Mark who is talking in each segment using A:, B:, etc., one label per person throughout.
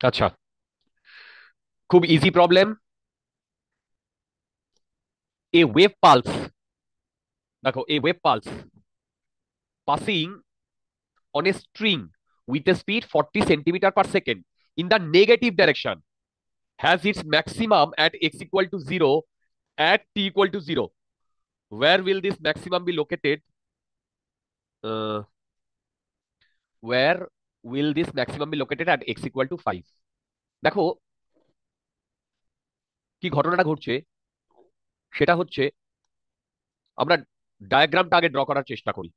A: আচ্ছা, খুব easy problem. A wave pulse, দেখো a wave pulse passing on a string with a speed 40 centimeter per second in the negative direction has its maximum at x equal to 0 at t equal to 0. Where will this maximum be located? Uh, where will this maximum be located at x equal to 5? দেখো কি ঘটনাটা ঘটছে সেটা হচ্ছে, আমরা ডায়াগ্রামটা আগে draw করার চেষ্টা করি।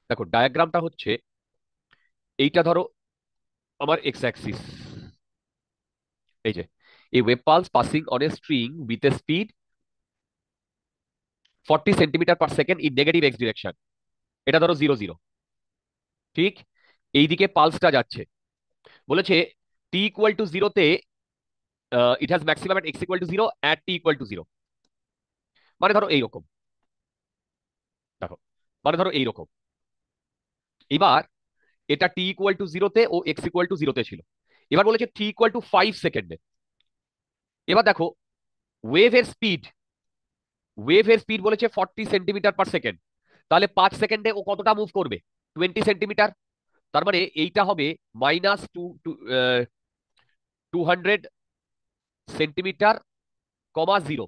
A: দেখো ডায়াগ্রামটা হচ্ছে এইটা, ধরো আমার এক্স অ্যাক্সিস, এই যে a wave pulse passing on a string with a speed 40 centimetre per second in negative x direction, এটা ধরো 0 0। ঠিক এইদিকে পালসটা যাচ্ছে, বলেছে টি ইকুয়াল টু জিরোতে it has maximum at x equal to zero at t equal to zero. মানে ধরো এইরকম, দেখো মানে ধরো এইরকম। এবার এটা টি ইকুয়াল টু জিরোতে ও এক্স ইকুয়াল টু জিরোতে ছিল। এবার বলেছে টি ইকুয়াল টু 5 সেকেন্ডে। এবার দেখো ওয়েভের স্পিড, ওয়েভের স্পিড বলেছে 40 সেন্টিমিটার পার সেকেন্ড। তাহলে 5 সেকেন্ডে ও কতটা মুভ করবে? 20 সেন্টিমিটার। তার মানে এইটা হবে -200 সেন্টিমিটার, কমা 0।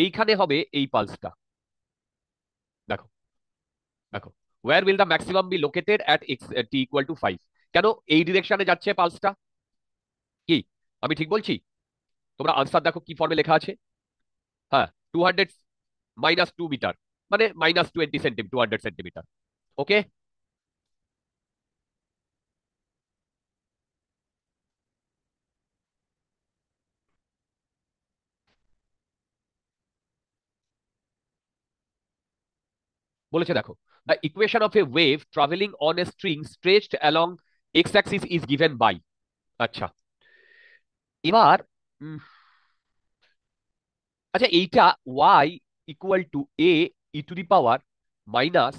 A: এইখানে হবে এই পালসটা। দেখো দেখো, where will the maximum be located at X T equal to 5? কেন এই ডিরেকশনে যাচ্ছে পালসটা? কি আমি ঠিক বলছি? তোমরা আনসার দেখো কি ফর্মে লেখা আছে। হ্যাঁ, 200 - 2 মিটার, মানে -20 সেন্টিমিটার, 200 সেন্টিমিটার। ওকে, বলেছে দেখো the equation of a wave travelling on a string stretched along X axis is given by. আচ্ছা, এবার আচ্ছা এইটা Y equal to A E to the power minus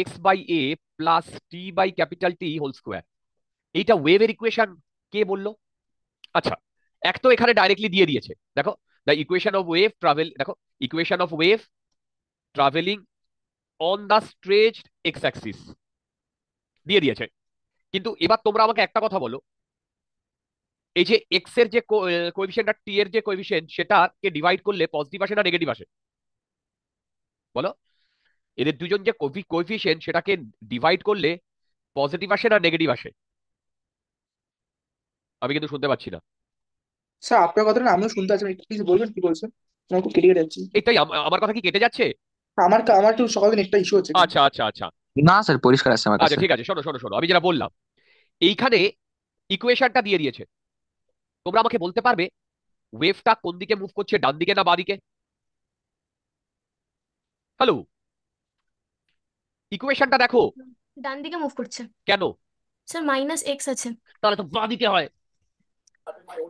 A: x by A plus T by capital T whole square, এইটা ওয়েভের equation কে বললো? আচ্ছা, এক তো এখানে ডাইরেক্টলি দিয়ে দিয়েছে, দেখো the equation of wave travel, দেখো equation of wave travelling on the stretched x axis দিয়ে দিয়েছে। কিন্তু এবার তোমরা আমাকে একটা কথা বলো, এই যে এক্স এর যে কোএফিসিয়েন্ট আর টি এর যে কোএফিসিয়েন্ট, সেটাকে ডিভাইড করলে পজিটিভ আসে না নেগেটিভ আসে? বলো, এদের দুজন যে কোএফিসিয়েন্ট সেটাকে ডিভাইড করলে পজিটিভ আসে না নেগেটিভ আসে? আমি কিন্তু শুনতে পাচ্ছি না।
B: স্যার আপনার কথাটা না আমিও শুনতে পাচ্ছি না, একটু প্লিজ বলবেন কি বলছেন? আমার খুব কেটে কেটে যাচ্ছি।
A: এটাই আমার কথা কি কেটে যাচ্ছে?
B: আমার একটু সকালে নেটটা ইস্যু হচ্ছে একটু।
A: আচ্ছা আচ্ছা আচ্ছা।
C: না স্যার, পরিষ্কার আছে আমার
A: আচ্ছা
C: কাছে।
A: ঠিক আছে, শোনো শোনো শোনো, আমি যেটা বললাম, এইখানে ইকুয়েশনটা দিয়ে দিয়েছে। তোমরা আমাকে বলতে পারবে ওয়েভটা কোন দিকে মুভ করছে, ডান দিকে না বাঁ দিকে? হ্যালো, ইকুয়েশনটা দেখো।
D: ডান দিকে মুভ করছে।
A: কেন?
D: স্যার -x আছে।
A: তাহলে তো বাঁ দিকে হয়,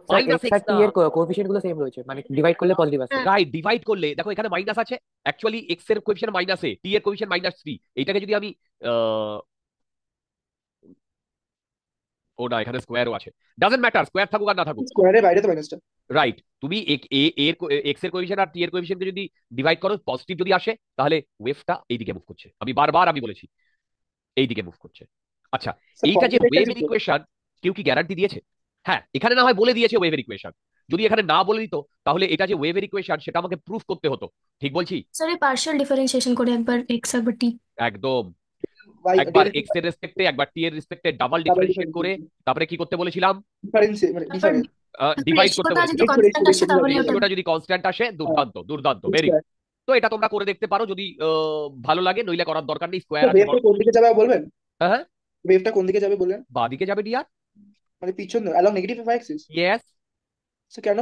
C: স্যার
A: মাইনাস
C: এক্স আর
A: এক্স
C: টি
A: না।
C: এর কোএফিসিয়েন্ট গুলো সেম রয়েছে, মানে ডিভাইড করলে পজিটিভ আসে।
D: হ্যাঁ।
A: রাইট, ডিভাইড করলে দেখো এখানে মাইনাস আছে, অ্যাকচুয়ালি এক্স এর কোএফিসিয়েন্ট মাইনাস এ, টি এর কোএফিসিয়েন্ট -3। এইটাকে যদি আমি আহ, ও না, এখানে স্কোয়ারও আছে, ডাজন্ট ম্যাটার স্কোয়ার থাকুক আর না থাকুক।
B: স্কোয়ারের বাইরে তো মাইনাসটা।
A: রাইট, তুমি এক্স এর কোএফিসিয়েন্ট আর টি এর কোএফিসিয়েন্টকে যদি ডিভাইড করো, পজিটিভ যদি আসে, তাহলে ওয়েভটা এইদিকে মুভ করছে। আমি বারবার আমি বলেছি এইদিকে মুভ করছে। আচ্ছা,
B: স্যার
A: এইটা যে
B: পজিটিভ একটা
A: ওয়েভের
B: ছিল।
A: ইকুয়েশন, কেউ কি গ্যারান্টি দিয়েছে? হ্যাঁ, এখানে না হয় বলে দিয়েছে ওয়েভের ইকুয়েশন। যদি এখানে না বলে দিত, তাহলে এটা যে ওয়েভের ইকুয়েশন সেটা আমাকে প্রুফ করতে হতো। ঠিক বলছি?
D: স্যার এই পার্শিয়াল ডিফারেন্সিয়েশন করে একবার এক্স একবার টি।
A: একদম।
B: বাই
A: একবার
B: ডেরিভেটিভ।
A: এক্স এর রেসপেক্টে একবার টি এর রেসপেক্টে ডাবল
B: ডাবল
A: ডিফারেন্সিয়েট করে
B: ডিফারেন্স।
A: তারপরে কি করতে বলেছিলাম?
B: ডিফারেন্স মানে
D: তারপর
B: ডিফারেন্স।
D: তারপর
A: ডিভাইড করতে
D: রেশিওটা যদি
A: বলেছিলাম।
D: কনস্ট্যান্ট আসে তাহলে ওটা।
A: রেশিওটা যদি কনস্ট্যান্ট আসে,
B: হ্যাঁ।
A: দুর্দান্ত দুর্দান্ত,
B: ঠিক
A: ভেরি
B: আছে।
A: গুড। তো এটা তোমরা করে দেখতে পারো যদি ভালো লাগে, নইলে করার দরকার নেই, স্কোয়ার
B: স্যার
A: আছে
B: ওয়েভটা কোন দিকে যাবে বলবেন?
A: হ্যাঁ হ্যাঁ,
B: ওয়েভটা কোন দিকে যাবে বললেন?
A: বাঁ দিকে যাবে ডিয়ার।
B: মানে পিছন along negative Axis.
A: Yes,
B: sir কেন?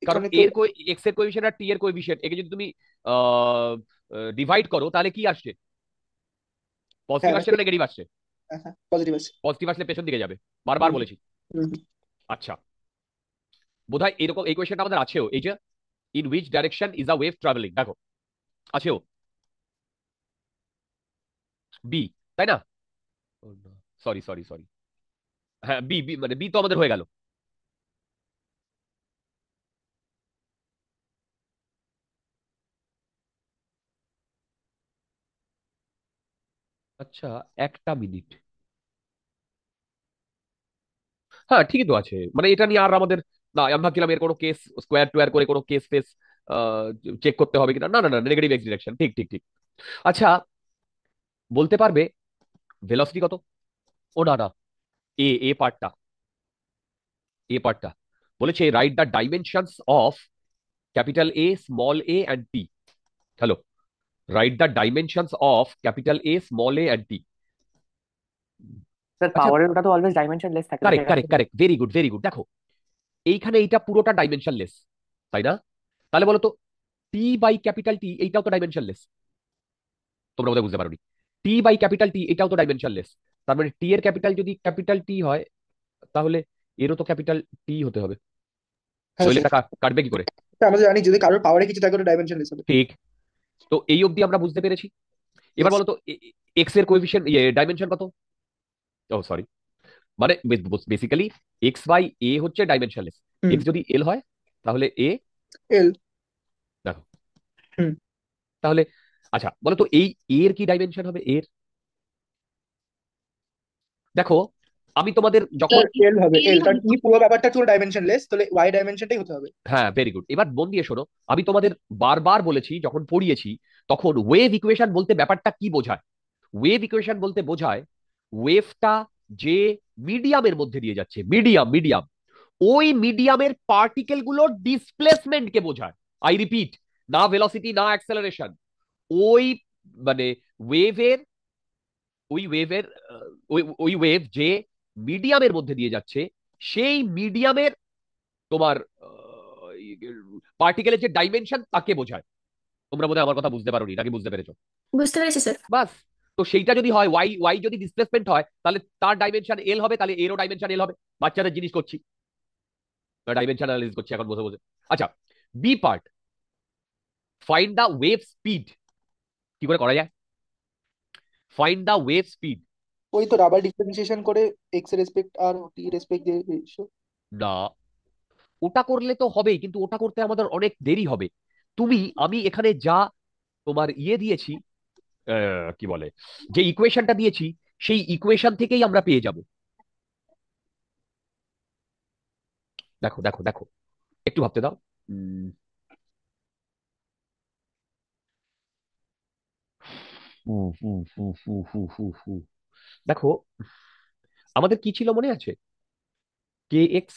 A: কারণ
B: এখানে তো।
A: এক্স এর কোএফিসিয়েন্ট আর টি এর কোএফিসিয়েন্ট একে যদি তুমি ডিভাইড করো, তাহলে কি আসছে? পজিটিভ
B: হ্যাঁ মানে
A: আসছে না নেগেটিভ আসছে?
B: হ্যাঁ হ্যাঁ পজিটিভ আছে।
A: পজিটিভ আসলে পেছন দিকে যাবে, বারবার
B: হুম
A: বলেছি।
B: হুম।
A: আচ্ছা, বোধহয় এরকম এই কোয়েশ্চেনটা আমাদের আছেও, এই যে in which direction is a wave travelling, দেখো আছেও, বি। তাই না? সরি সরি সরি, হ্যাঁ বি বি মানে বি তো আমাদের হয়ে গেল। আচ্ছা, একটা মিনিট। হ্যাঁ ঠিকই তো আছে, মানে এটা নিয়ে আর আমাদের, না আমি ভাবছিলাম এর কোনো কেস স্কোয়ার টুয়ার করে কোনো কেস ফেস চেক করতে হবে কিনা। না না না, নেগেটিভ এক্স ডিরেকশন, ঠিক ঠিক ঠিক। আচ্ছা, বলতে পারবে ভেলোসিটি কত? ও না না, এ পার্টটা, এ পার্টটা বলেছে write the dimensions of capital a small A and T. Hello, write the dimensions of capital a small A and T.
C: Sir
A: আচ্ছা,
C: পাওয়ারের ওটা তো অলওয়েজ ডাইমেনশনলেস থাকে, তো
A: কারেক্ট
C: সেখানে
A: correct correct, very good very good. দেখো এইখানে এইটা পুরোটা ডাইমেনশনলেস, তাই না? তাহলে বলো তো টি বাই ক্যাপিটাল টি এইটাও তো ডাইমেনশনলেস। তোমরা বোধহয় বুঝতে পারোনি, টি বাই ক্যাপিটাল টি এটাও তো ডাইমেনশনলেস। তার মানে টি এর ক্যাপিটাল যদি ক্যাপিটাল টি হয়, তাহলে এরও তো ক্যাপিটাল টি হতে হবে,
B: হ্যাঁ
A: নইলে
B: স্যার,
A: এটা কাটবে কি করে?
B: আমরা জানি যদি কারোর পাওয়ারে কিছু থাকে ওটা ডাইমেনশনলেস হবে।
A: ঠিক। তো এই অবধি আমরা বুঝতে পেরেছি। এবার
B: ইয়েস।
A: বলো তো এক্স এর কোএফিসিয়েন্ট ডাইমেনশন কত? ও সরি, মানে বেসিক্যালি এক্স বাই এ হচ্ছে ডাইমেনশনলেস।
B: হুম।
A: এক্স যদি এল হয় তাহলে এ,
B: এল।
A: দেখো
B: হুম।
A: তাহলে, আচ্ছা বলো তো এই এর কি ডাইমেনশন হবে এর? দেখো আমি তোমাদের যখন,
B: স্যার এল হবে,
D: এলই
B: এল,
D: হবে
B: কারণ
D: তো।
B: ই পুরো ব্যাপারটা পুরো ডাইমেনশনলেস, তাহলে ওয়াই ডাইমেনশনটাই হতে হবে।
A: হ্যাঁ ভেরি গুড, এবার মন দিয়ে শোনো। আমি তোমাদের বারবার বলেছি যখন পড়িয়েছি, তখন ওয়েভ ইকুয়েশন বলতে ব্যাপারটা কি বোঝায়। ওয়েভ ইকুয়েশন বলতে বোঝায় ওয়েভটা যে মিডিয়ামের মধ্যে দিয়ে যাচ্ছে, মিডিয়াম মিডিয়াম, ওই মিডিয়ামের পার্টিকেল গুলোর ডিসপ্লেসমেন্টকে বোঝায়। আই রিপিট, না ভেলোসিটি না অ্যাক্সেলারেশন। ওই মানে ওয়েভের, ওই ওয়েভের ওই ওই ওয়েভ যে মিডিয়ামের মধ্যে দিয়ে যাচ্ছে, সেই মিডিয়ামের তোমার পার্টিকেলের যে ডাইমেনশন তাকে বোঝায়। তোমরা বোধহয় আমার কথা বুঝতে পারোনি, নাকি বুঝতে পেরেছো?
D: বুঝতে পেরেছি স্যার।
A: বাস। তো সেইটা যদি হয় ওয়াই, ওয়াই যদি ডিসপ্লেসমেন্ট হয় তাহলে তার ডাইমেনশন এল হবে, তাহলে এরও ডাইমেনশন এল হবে। বাচ্চাদের জিনিস করছি, ডাইমেনশন অ্যানালাইসিস করছি এখন বসে বসে। আচ্ছা, B part, find the wave speed. কি করে করা যায়? Find the wave speed.
B: ওই তো রাবার ডিফারেন্সিয়েশন করে এক্স রেসপেক্ট আর টি রেসপেক্ট দিয়ে এসো।
A: না, ওটা করলে তো হবেই, কিন্তু ওটা করতে আমাদের অনেক দেরি হবে। তুমি, আমি এখানে যা তোমার ইয়ে দিয়েছি, কি বলে, যে ইকুয়েশনটা দিয়েছি, সেই ইকুয়েশন থেকেই আমরা পেয়ে যাব। দেখো দেখো দেখো, একটু ভাবতে দাও। উম, হু, হু, হু, হু, হু, হু, হু। দেখো আমাদের কি ছিল মনে আছে? কে এক্স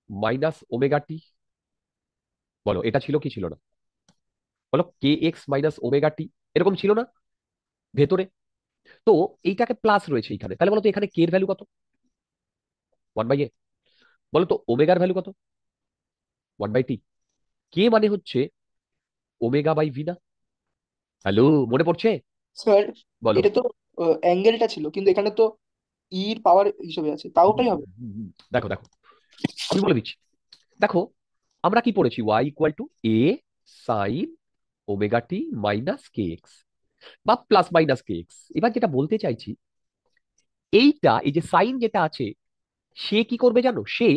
A: মাইনাস ওমেগা টি, বলো এটা ছিল কি ছিল না? বলো কে এক্স মাইনাস ওমেগা টি, এরকম ছিল না ভেতরে? তো এইটাকে প্লাস রয়েছে এখানে, তাহলে বলো তো এখানে কে এর ভ্যালু কত? 1/a। বলো তো ওমেগার ভ্যালু কত? 1/t। কে মানে হচ্ছে ওমেগা বাই ভি না? হ্যালো, মনে পড়ছে?
B: স্যার
A: বলো।
B: এটা তো অ্যাঙ্গেলটা ছিল, কিন্তু এখানে তো ইর পাওয়ার হিসেবে আছে, তাও ওটাই হবে।
A: দেখো দেখো, আমি বলে দিচ্ছি। দেখো আমরা কি পড়েছি, Y equal to A sine omega T minus K X বা প্লাস মাইনাস কে এক্স। এবার যেটা বলতে চাইছি, এইটা এই যে সাইন যেটা আছে, সে কি করবে জানো? সে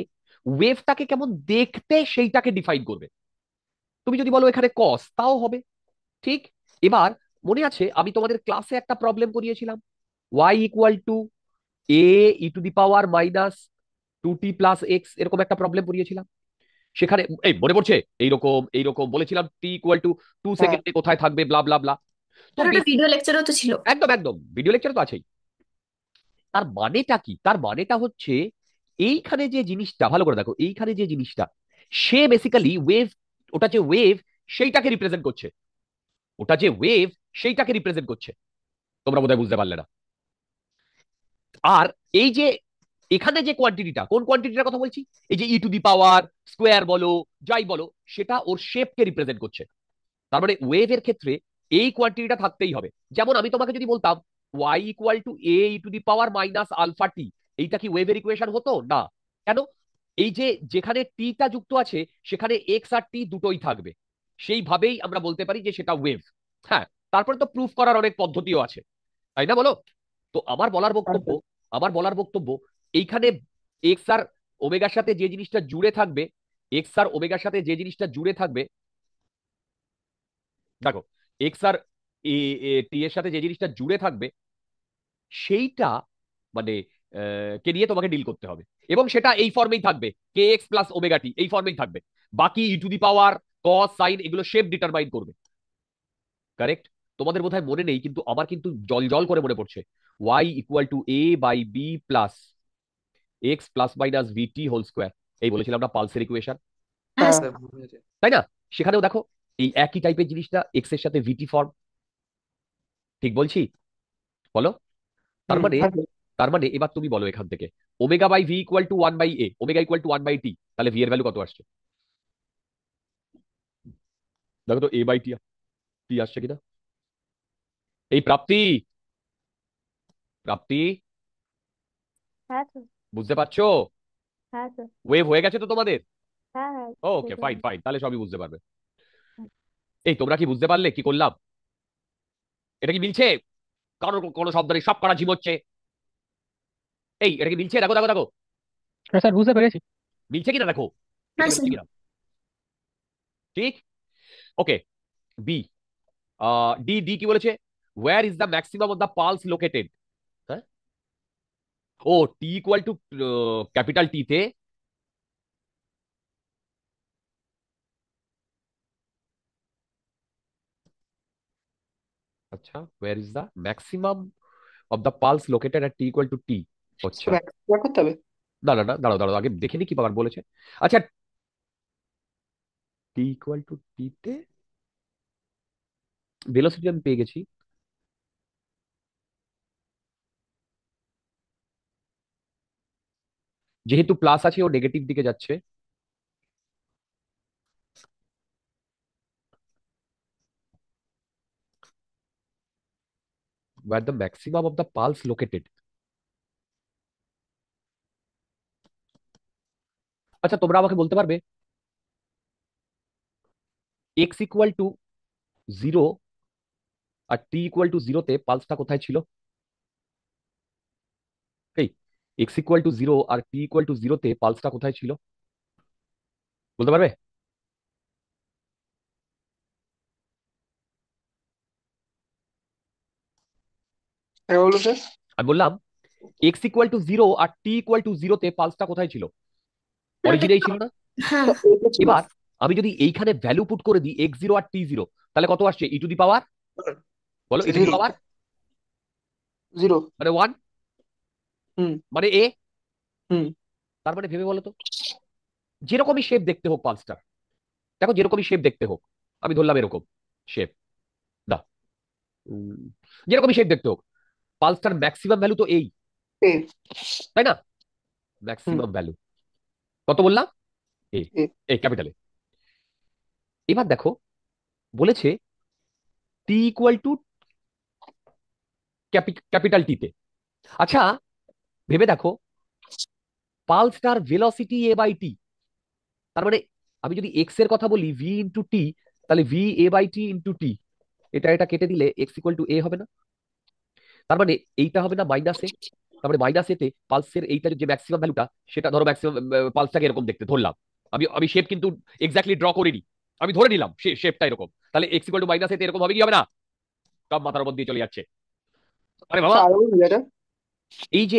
A: ওয়েভটাকে কেমন দেখতে সেইটাকে ডিফাইন করবে। তুমি যদি বলো এখানে কস, তাও হবে। ঠিক। এবার মনে আছে আমি তোমাদের ক্লাসে একটা প্রবলেম করিয়েছিলাম, Y equal to A E to the power minus 2t plus X, এরকম একটা প্রবলেম করিয়েছিলাম। সেখানে এই মনে পড়ছে, এইরকম এইরকম বলেছিলাম টি ইকুয়াল টু 2
B: হ্যাঁ।
A: সেকেন্ডে কোথায় থাকবে, ব্লা ব্লা ব্লা। তো
D: স্যার ওটা
A: বেশ,
D: ভিডিও লেকচারও তো ছিল।
A: একদম একদম, ভিডিও লেকচার তো আছেই। তার মানেটা কি? তার মানেটা হচ্ছে এইখানে যে জিনিসটা, ভালো করে দেখো, এইখানে যে জিনিসটা, সে বেসিক্যালি ওয়েভ, ওটা যে ওয়েভ সেইটাকে রিপ্রেজেন্ট করছে, ওটা যে ওয়েভ সেইটাকে রিপ্রেজেন্ট করছে। তোমরা বোধহয় বুঝতে পারলে না। আর এই যে এখানে যে কোয়ান্টিটিটা, কোন কোয়ান্টিটিটার কথা বলছি? এই যে ই টু দি পাওয়ার স্কোয়ার বলো, যাই বলো, সেটা ওর শেপকে রিপ্রেজেন্ট করছে। তার মানে ওয়েভের ক্ষেত্রে এই কোয়ান্টিটিটা থাকতেই হবে। যেমন আমি তোমাকে যদি বলতাম Y equal to A E to the power minus alpha T, এইটা কি ওয়েভের ইকুয়েশন হতো না? কেন? এই যে যেখানে টিটা যুক্ত আছে সেখানে এক্স আর টি দুটোই থাকবে, সেইভাবেই আমরা বলতে পারি যে সেটা ওয়েভ। হ্যাঁ, তারপরে তো প্রুফ করার অনেক পদ্ধতিও আছে, তাই না বলো? তো আমার বলার বক্তব্য এইখানে এক্স আর ওমেগার সাথে যে জিনিসটা জুড়ে থাকবে, এক্স আর ওমেগার সাথে যে জিনিসটা জুড়ে থাকবে, দেখো, এক্স আর টি এর সাথে যে জিনিসটা জুড়ে থাকবে সেইটা মানে কে নিয়ে তোমাকে ডিল করতে হবে, এবং সেটা এই ফর্মেই থাকবে, k x plus omega t এই ফর্মেই থাকবে। বাকি e to the power, cos, sine এগুলো শেপ ডিটারমাইন করবে। কারেক্ট? তোমাদের বোধহয় মনে নেই, কিন্তু আমার কিন্তু জল জল করে মনে পড়ছে। Y equal to A by B plus X plus minus VT whole square, এই বলেছিলাম না পালসের ইকুয়েশন,
D: হ্যাঁ
B: হ্যাঁ
D: স্যার।
A: তাই না? সেখানেও দেখো এই একই টাইপের জিনিসটা এক্স এর সাথে ভিটি ফর্ম। ঠিক বলছি? বলো। তার মানে
B: হ্যাঁ
A: তার মানে এবার তুমি বলো এখান থেকে, omega by v equal to one by a, omega equal to one by t, তাহলে ভি এর ভ্যালু কত আসছে? দেখো তো এ বাই টি টি আসছে কিনা। এই প্রাপ্তি, প্রাপ্তি,
E: হ্যাঁ স্যার।
A: বুঝতে পারছো?
E: হ্যাঁ স্যার।
A: ওয়েভ হয়ে গেছে তো তোমাদের?
E: হ্যাঁ হ্যাঁ
A: ওকে,
E: বুঝতে
A: ফাইন
E: পারলাম।
A: ফাইন, তাহলে সবই বুঝতে পারবে। এই তোমরা কি বুঝতে পারলে কি করলাম? এটা কি মিলছে? কারোর কোনো শব্দ নেই, সব করা ঝিমোচ্ছে। এই এটা কি মিলছে? দেখো দেখো দেখো,
C: হ্যাঁ স্যার, বুঝতে পেরেছি।
A: মিলছে কিনা দেখো,
D: হ্যাঁ
A: এখানে
D: স্যার।
A: মিলছে কিনা। ঠিক। ওকে। বি, ডি, ডি কি বলেছে? Where is the maximum of the pulse located. হ্যাঁ, ও t equal to capital t তে, আচ্ছা, where is the maximum of the pulse located at t equal to t. আচ্ছা,
B: ব্যাক করতে হবে।
A: না না না, দাঁড়াও দাঁড়াও, আগে দেখে নি কি পাবার বলেছে। আচ্ছা, টি ইকুয়াল টু টি তে ভেলোসিটি আমি পেয়ে গেছি। যেহেতু প্লাস আছে ও নেগেটিভ দিকে যাচ্ছে, where the maximum of the pulse located। আচ্ছা, তোমরা আমাকে বলতে পারবে এক্স ইকুয়াল টু জিরো আর টি ইকুয়াল টু জিরোতে পালসটা কোথায় ছিল? এই এক্স ইকুয়াল টু জিরো আর টি ইকুয়াল টু জিরোতে পালসটা কোথায় ছিল? বলতে পারবে?
B: হ্যাঁ বলুন স্যার।
A: আমি বললাম এক্স ইকুয়াল টু জিরো আর টি ইকুয়াল টু জিরোতে পালসটা কোথায় ছিল? অরিজিনেই ছিল না?
D: হ্যাঁ
B: এটা ছিল।
A: এবার আমি যদি এইখানে ভ্যালু পুট করে দিই এক্স জিরো আর টি জিরো, তাহলে কত আসছে? ই টু দি পাওয়ার, বলো, e to the
B: zero.
A: Power
B: zero.
A: মানে ওয়ান,
B: হুম
A: মানে এ।
B: হুম।
A: তার মানে ভেবে বলো তো, যেরকমই শেপ দেখতে হোক পালসটার, দেখো যেরকমই শেপ দেখতে হোক, আমি ধরলাম এরকম শেপ, না, যেরকমই শেপ দেখতে হোক, পালসটার ম্যাক্সিমাম ভ্যালু তো এই,
B: এ।
A: তাই না?
B: হুম।
A: ম্যাক্সিমাম ভ্যালু কত বললাম? এ,
B: এ।
A: এ ক্যাপিটালে। এবার দেখো বলেছে টি ইকুয়াল টু ক্যাপিটাল টিতে। আচ্ছা, ভেবে দেখো, পালসটার ভেলোসিটি এ বাই টি, তার মানে আমি যদি এক্স এর কথা বলি ভি ইন্টু টি, তাহলে v a by t into t, এটা এটা কেটে দিলে এক্স ইকুয়াল টু এ হবে না? তার মানে এইটা হবে না মাইনাস এ? তার মানে মাইনাস এতে পালসের এইটা যে ম্যাক্সিমাম ভ্যালুটা, সেটা ধরো ম্যাক্সিমাম পালসটাকে এরকম দেখতে ধরলাম। আমি আমি শেপ কিন্তু এক্স্যাক্টলি ড্র করিনি, আমি ধরে নিলাম শেপটা এরকম, তাহলে এক্স ইকুয়াল টু মাইনাস এতে এরকম হবে কি হবে না? সব মাথার উপর দিয়ে চলে যাচ্ছে। আরে বাবা,
B: স্যার আরো বলুন এটা।
A: এই যে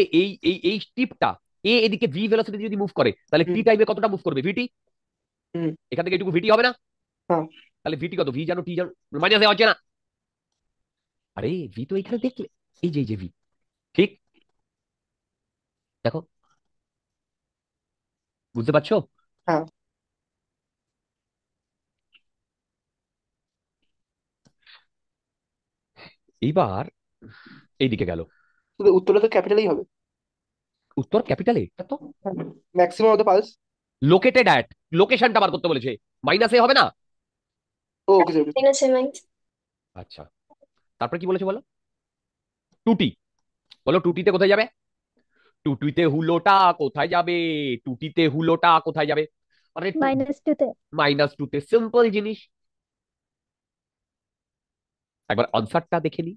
A: এই টিপটা, এ এদিকে ভি ভেলোসিটি যদি মুভ করে, তাহলে টি
B: হুম
A: টাইমে কতটা মুভ করবে? ভিটি।
B: হুম।
A: এখান থেকে এটুকু ভিটি হবে না?
B: হ্যাঁ।
A: তাহলে ভিটি কত? ভি জানো, টি জানো, মাইনাস এ হচ্ছে না? আরে ভি তো এখানে দেখলে, এই যে ভি, ঠিক? দেখো, বুঝতে পারছো?
B: হ্যাঁ।
A: এইবার এইদিকে গেল,
B: শুধু উত্তরটা তো ক্যাপিটালই হবে।
A: উত্তর ক্যাপিটালে তো,
B: maximum of the pulse.
A: Located at, লোকেশনটা বার করতে বলেছে, মাইনাস এ হবে না?
B: Okay sir.
D: মাইনাস এ মাইনাস।
A: আচ্ছা, তারপরে কি বলেছে বলো? টুটি, বলো টুটিতে কোথায় যাবে? টুটিতে হুলোটা কোথায় যাবে? টুটিতে হুলোটা কোথায় যাবে? আরে
E: -2 তে।
A: মাইনাস টু তে, সিম্পল জিনিস। একবার আনসারটা দেখে নি।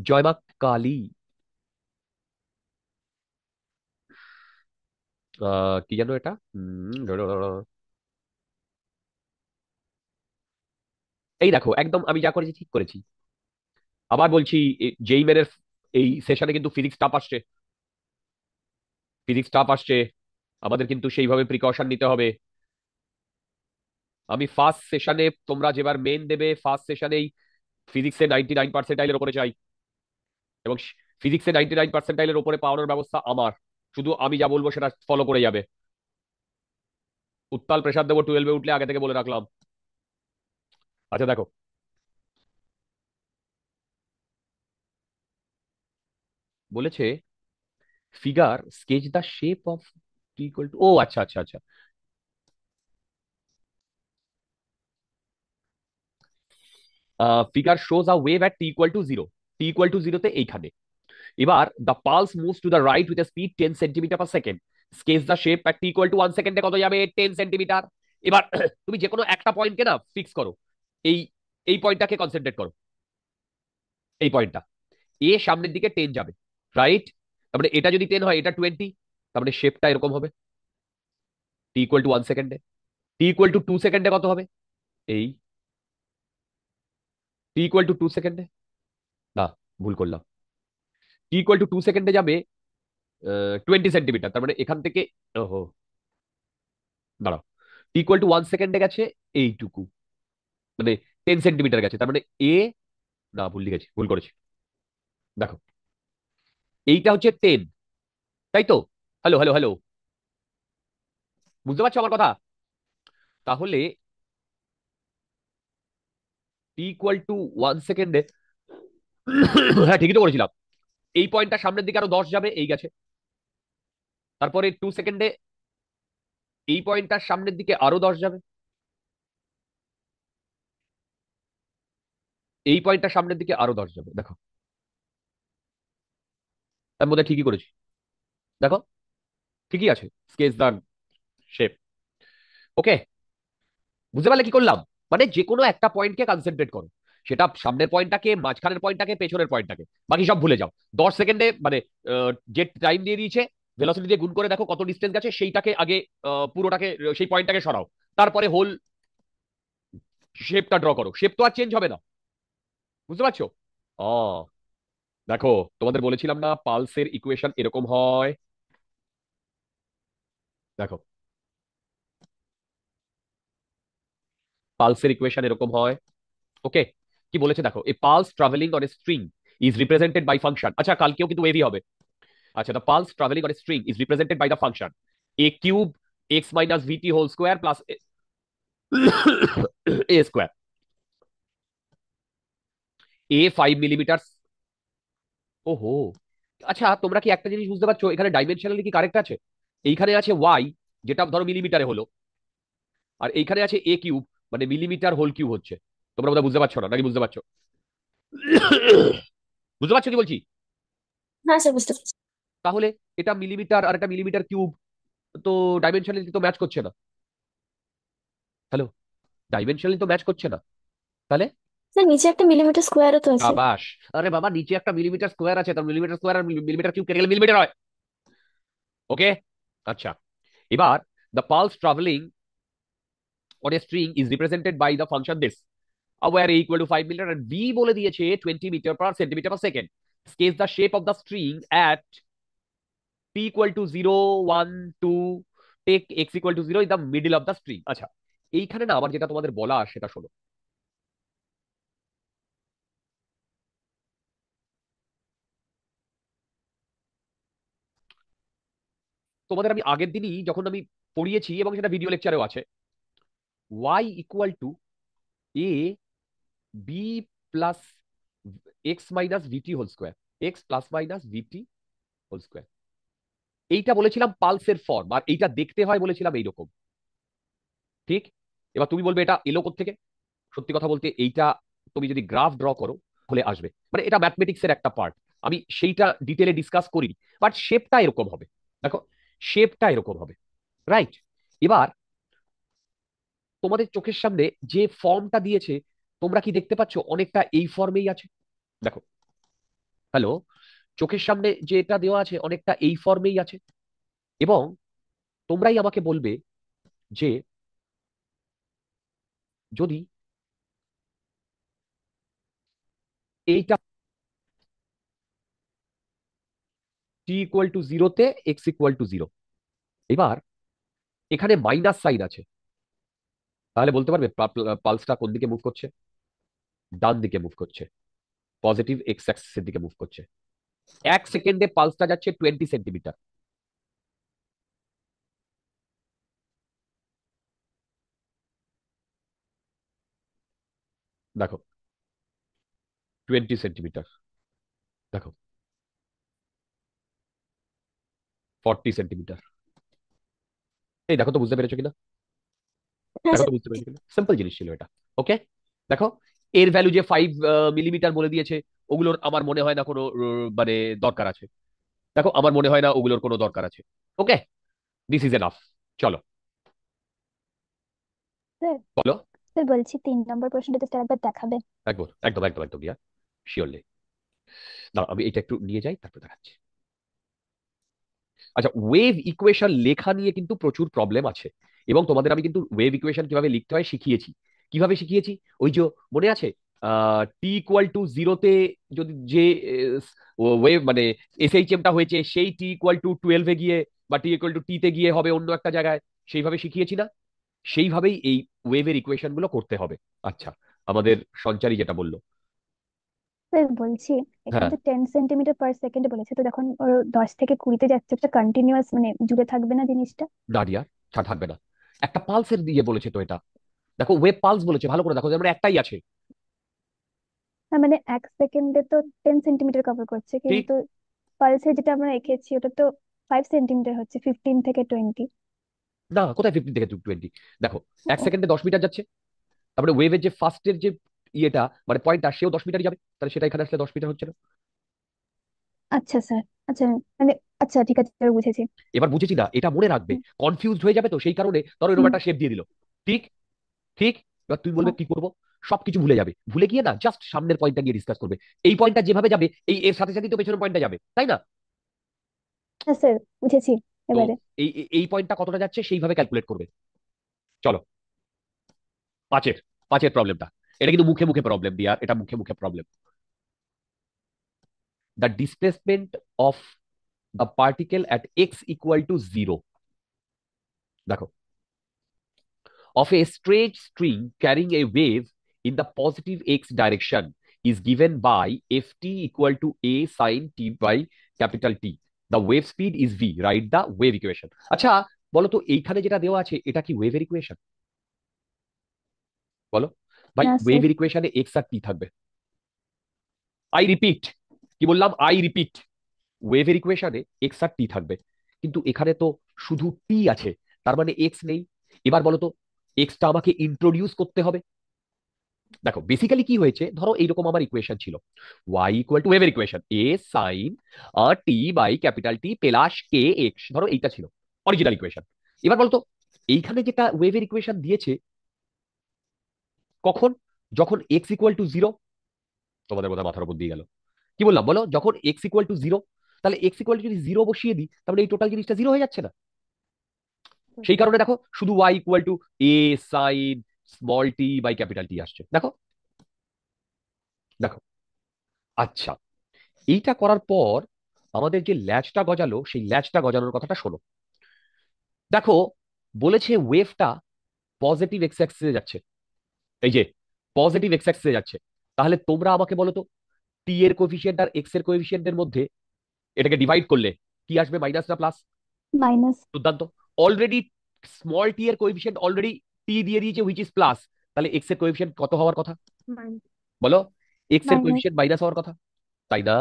A: জয় মা কালী। কি জানো এটা? এই দেখো, একদম আমি যা করেছি ঠিক করেছি। আবার বলছি, যেই মেনের এই সেশনে কিন্তু ফিজিক্স টাফ আসছে। ফিজিক্স টাফ আসছে, আমাদের কিন্তু সেইভাবে প্রিকশন নিতে হবে। আমি ফার্স্ট সেশনে, তোমরা যেবার মেন দেবে ফার্স্ট সেশনেই ফিজিক্সে 99 পার্সেন্টাইলের উপরে চাই, এবং ফিজিক্সে 99 পার্সেন্টাইলের উপরে পাওয়ানোর ব্যবস্থা আমার। শুধু আমি যা বলবো সেটা ফলো করে যাবে। উত্তাল প্রেসার দেবো 12-এ উঠলে, আগে থেকে বলে রাখলাম। আচ্ছা দেখো, বলেছে figure sketch the shape of t equal to, ও আচ্ছা আচ্ছা আচ্ছা, figure shows a wave at t equal to zero. T equal to জিরোতে এইখানে। এবার the pulse moves to the right with speed 10 centimetre per second. Sketch the shape at t equal to 1 সেকেন্ডে কত যাবে? 10 সেন্টিমিটার। এবার তুমি যে কোনো একটা পয়েন্টকে না ফিক্স করো। এই এই পয়েন্টটাকে কনসেন্ট্রেট করো। এই পয়েন্টটা এ সামনের দিকে 10 যাবে, রাইট? তার মানে এটা যদি 10 হয়, এটা 20, তার মানে শেপটা এরকম হবে টি ইকুয়াল টু 1 সেকেন্ডে। টি ইকুয়াল টু 2 সেকেন্ডে কত হবে? এই টি ইকুয়াল টু 2 সেকেন্ডে, না ভুল করলাম, টি ইকুয়াল টু 2 সেকেন্ডে যাবে 20 সেন্টিমিটার। তার মানে এখান থেকে, ওহো দাঁড়াও, টি ইকুয়াল টু 1 সেকেন্ডে গেছে এইটুকু, মানে 10 সেন্টিমিটার গেছে। তার মানে এ, না ভুল লিখেছি, ভুল করেছি। দেখো, এইটা হচ্ছে 10, তাই তো? হ্যালো হ্যালো হ্যালো, বুঝতে পারছো আমার কথা? তাহলে টি ইকুয়াল টু 1 সেকেন্ডে, হ্যাঁ ঠিকই তো করেছিলাম, এই পয়েন্টটা সামনের দিকে আরো 10 যাবে, এই গেছে। তারপরে 2 সেকেন্ডে এই পয়েন্টটার সামনের দিকে আরো 10 যাবে, এই পয়েন্টটার সামনের দিকে আরো 10 যাবে। দেখো, তার মধ্যে ঠিকই করেছি। দেখো, ঠিকই আছে, স্কেচ দ্য শেপ। ওকে, বুঝতে পারলে কি করলাম? মানে যে কোনো একটা পয়েন্টকে কনসেন্ট্রেট করো, সেটা সামনের পয়েন্টটাকে, মাঝখানের পয়েন্টটাকে, পেছনের পয়েন্টটাকে, বাকি সব ভুলে যাও। 10 সেকেন্ডে মানে যে টাইম দিয়ে দিয়েছে, ভেলোসিটি দিয়ে গুণ করে দেখো কত ডিস্টেন্স গেছে, সেইটাকে আগে পুরোটাকে, সেই পয়েন্টটাকে সরাও। তারপরে হোল শেপটা ড্র করো। শেপ তো আর চেঞ্জ হবে না, বুঝতে পারছো? ও দেখো, তোমাদের বলেছিলাম না পালসের ইকুয়েশন এরকম হয়। দেখো, পালসের ইকুয়েশন এরকম হয়। ওকে, কি বলেছে দেখো, a pulse travelling on a string is represented by function. আচ্ছা, কালকেও কিন্তু ওয়েভই হবে। আচ্ছা, the pulse travelling on a string is represented by the function a cube x minus VT whole square plus a square. A 5 millimetre. ওহো, আচ্ছা তোমরা কি একটা জিনিস বুঝতে পারছো, এখানে ডাইমেনশনালি কি কারেক্ট আছে? এইখানে আছে ওয়াই, যেটা ধরো মিলিমিটারে হলো, আর এইখানে আছে এ কিউব, মানে মিলিমিটার হোল কিউব হচ্ছে। তোমরা বোধহয় বুঝতে পারছো না, নাকি বুঝতে পারছো? বুঝতে পারছো কি বলছি?
D: হ্যাঁ স্যার, বুঝতে পারছি।
A: তাহলে এটা মিলিমিটার আর এটা মিলিমিটার কিউব, তো ডাইমেনশনালি তো ম্যাচ করছে না। হ্যালো, ডাইমেনশনালি তো ম্যাচ করছে না। তাহলে
D: স্যার নিচে একটা মিলিমিটার স্কোয়ারও তো আছে।
A: আবাস, আরে বাবা, নিচে একটা মিলিমিটার স্কোয়ার আছে, তার মিলিমিটার স্কোয়ার আর মিলিমিটার কিউব কেটে গেলে মিলিমিটার হয়। ওকে, আচ্ছা, এবার the pulse travelling on a string is represented by the function this, where a equal to 5 metre and b বলে দিয়েছে 20 metre per centimetre per second. Sketch the shape of the string at t equal to 0, 1, 2, take x equal to 0 in the middle of the string। আচ্ছা, এইখানে না আমার যেটা তোমাদের বলা সেটা শোনো। তোমাদের আমি আগের দিনই যখন আমি পড়িয়েছি, এবং সেটা ভিডিও লেকচারেও আছে, y equal to a b plus X minus VT whole square, X plus minus VT whole square. এইটা বলেছিলাম পালসের ফর্ম, আর এইটা দেখতে হয় বলেছিলাম এইরকম, ঠিক? এবার তুমি বলবে এটা এলো কোত্থেকে? সত্যি কথা বলতে, এইটা তুমি যদি গ্রাফ ড্র করো হলে আসবে, মানে এটা ম্যাথমেটিক্সের একটা পার্ট। আমি সেইটা ডিটেলে ডিসকাস করিনি, বাট শেপটা এরকম হবে। দেখো, শেপটা এরকম হবে, রাইট? এবার তোমাদের চোখের সামনে যে ফর্মটা দিয়েছে, তোমরা কি দেখতে পাচ্ছ অনেকটা এই ফর্মেই আছে? দেখো, হ্যালো, চোখের সামনে যে এটা দেওয়া আছে অনেকটা এই ফর্মেই আছে। এবং তোমরাই আমাকে বলবে যে যদি এইটা টি ইকুয়াল টু জিরোতে এক্স ইকুয়াল টু জিরো, এবার এখানে মাইনাস সাইন আছে, তাহলে বলতে পারবে পালসটা কোন দিকে মুভ করছে? ডান দিকে মুভ করছে, পজিটিভ এক্স অ্যাক্সিসের দিকে মুভ করছে। 1 সেকেন্ডে পালসটা যাচ্ছে 20 সেন্টিমিটার। দেখো, 20 সেন্টিমিটার, দেখো 40 সেন্টিমিটার। এই দেখো তো বুঝতে পেরেছো কিনা?
D: হ্যাঁ
A: দেখো
D: স্যার।
A: তো বুঝতে পেরেছো কিনা? সিম্পল জিনিস ছিল এটা। ওকে, দেখো এর ভ্যালু যে 5 মিলিমিটার বলে দিয়েছে, ওগুলোর আমার মনে হয় না কোনো মানে দরকার আছে। দেখো, আমার মনে হয় না ওগুলোর কোনো দরকার আছে। ওকে, দিস ইজ এনাফ। চলো,
E: স্যার
A: বলো।
E: স্যার বলছি 3 নম্বর প্রশ্নটা স্যার একবার দেখাবেন।
A: একদম একদম একদম একদম ইয়া, শিওরলি। না, আমি এটা একটু নিয়ে যাই, তারপর দেখাচ্ছি। আচ্ছা, ওয়েভ ইকুয়েশন লেখা নিয়ে কিন্তু প্রচুর প্রবলেম আছে, এবং তোমাদের আমি কিন্তু ওয়েভ ইকুয়েশন কিভাবে লিখতে হয় শিখিয়েছি। কিভাবে শিখিয়েছি? ওই যে, মনে আছে, টি ইকুয়াল টু জিরোতে যদি যে ওয়েভ মানে এসএইচএমটা হয়েছে, সেই টি ইকুয়াল টু 12-এ গিয়ে বা টি ইকুয়াল টু টিতে গিয়ে হবে অন্য একটা জায়গায়, সেইভাবে শিখিয়েছি না? সেইভাবেই এই ওয়েভের ইকুয়েশন গুলো করতে হবে। আচ্ছা, আমাদের সঞ্চারী যেটা বললো।
E: স্যার বলছি এখানে
A: হ্যাঁ,
E: তো 10 সেন্টিমিটার পার সেকেন্ড বলেছে, তো যখন ওর 10 থেকে 20-তে যাচ্ছে একটা কন্টিনিউয়াস মানে জুড়ে থাকবে না জিনিসটা?
A: নাডিয়া, ছাড় থাকবে না। একটা পালসের দিয়ে বলেছে তো এটা। দেখো, ওয়েভ পালস বলেছে, ভালো করে দেখো, যেমন একটাই আছে।
E: না মানে 1 সেকেন্ডে তো 10 সেন্টিমিটার কভার করছে,
A: ঠিক
E: কিন্তু পালসে যেটা আমরা এঁকেছি ওটা তো 5 সেন্টিমিটার হচ্ছে, 15 থেকে 20।
A: না, কোথায় 15 থেকে 20? দেখো, এক
E: ও
A: সেকেন্ডে 10 মিটার যাচ্ছে, তারপরে ওয়েভের যে ফার্স্টের যে ইয়েটা মানে পয়েন্টটা, সেও 10 মিটার যাবে, তাহলে সেটা এখানে আসলে 10 মিটার হচ্ছে না?
E: আচ্ছা স্যার, আচ্ছা মানে আচ্ছা ঠিক আছে এবার বুঝেছি।
A: এবার বুঝেছি না, এটা মনে রাখবে।
E: হুম
A: কনফিউজ হয়ে যাবে, তো সেই কারণে ধরো এরকম
E: হুম,
A: একটা শেপ দিয়ে দিল। ঠিক, ঠিক। এবার তুই বলবে
E: হ্যাঁ
A: কি করবো? সবকিছু ভুলে যাবে, ভুলে গিয়ে না জাস্ট সামনের পয়েন্টটা নিয়ে ডিসকাস করবে। এই পয়েন্টটা যেভাবে যাবে, এই এর সাথে সাথে তো পেছনের পয়েন্টটা যাবে, তাই না?
E: হ্যাঁ স্যার বুঝেছি
A: তো
E: এবারে।
A: এই পয়েন্টটা কতটা যাচ্ছে সেইভাবে ক্যালকুলেট করবে। চলো, পাঁচের পাঁচের প্রবলেমটা, এটা কিন্তু মুখে মুখে প্রবলেম দিয়া, এটা মুখে মুখে problem. The displacement of the particle at x equal to zero, দেখো, of a straight string carrying a wave in the positive x direction is given by ft equal to a sin t by capital T. The wave speed is v. Write the wave equation. আচ্ছা, বলো তো এইখানে যেটা দেওয়া আছে এটা কি ওয়েভের ইকুয়েশন? বলো ভাই,
E: না স্যার।
A: ওয়েভের ইকুয়েশনে এক্স আর টি থাকবে। আই রিপিট, কি বললাম? আই রিপিট, ওয়েভের ইকুয়েশনে এক্স আর টি থাকবে, কিন্তু এখানে তো শুধু টি আছে, তার মানে এক্স নেই। এবার বলো তো, এক্সটা আমাকে ইন্ট্রোডিউস করতে হবে। দেখো, বেসিক্যালি কি হয়েছে, ধরো এইরকম আমার ইকুয়েশন ছিল, ওয়াই ইকুয়াল টু ওয়েভের equation A sine T by capital T plus K X, ধরো এইটা ছিল অরিজিনাল ইকুয়েশন। এবার বলতো, এইখানে যেটা ওয়েভের ইকুয়েশন দিয়েছে, কখন? যখন এক্স ইকুয়াল টু জিরো। তোমাদের বোধহয় মাথার উপর দিয়ে গেল। কি বললাম বলো? যখন এক্স ইকুয়াল টু জিরো, তাহলে এক্স ইকুয়াল টু যদি জিরো বসিয়ে দিই, তাহলে এই টোটাল জিনিসটা জিরো হয়ে যাচ্ছে না? সেই কারণে দেখো, শুধু Y equal to A sine small T by capital T আসছে। দেখো, দেখো। আচ্ছা, এইটা করার পর আমাদের যে ল্যাচটা গজালো, সেই ল্যাচটা গজানোর কথাটা শোনো। দেখো, বলেছে ওয়েভটা পজিটিভ এক্স অ্যাক্সিসে যাচ্ছে, এই যে পজিটিভ এক্স অ্যাক্সিসে যাচ্ছে। তাহলে তোমরা আমাকে বলো তো, টি এর কোএফিসিয়েন্ট আর এক্স এর কোএফিসিয়েন্টের মধ্যে এটাকে ডিভাইড করলে কি আসবে, মাইনাস না প্লাস?
E: মাইনাস।
A: দুর্দান্ত। অলরেডি স্মল টি এর কোএফিসিয়েন্ট অলরেডি টি দিয়ে দিয়েছে, হুইচ ইজ প্লাস। তাহলে এক্স এর কোএফিসিয়েন্ট কত হওয়ার কথা?
E: মাইনাস।
A: বলো, এক্স এর
E: মাইনাস।
A: কোএফিসিয়েন্ট মাইনাস হওয়ার কথা, তাই না?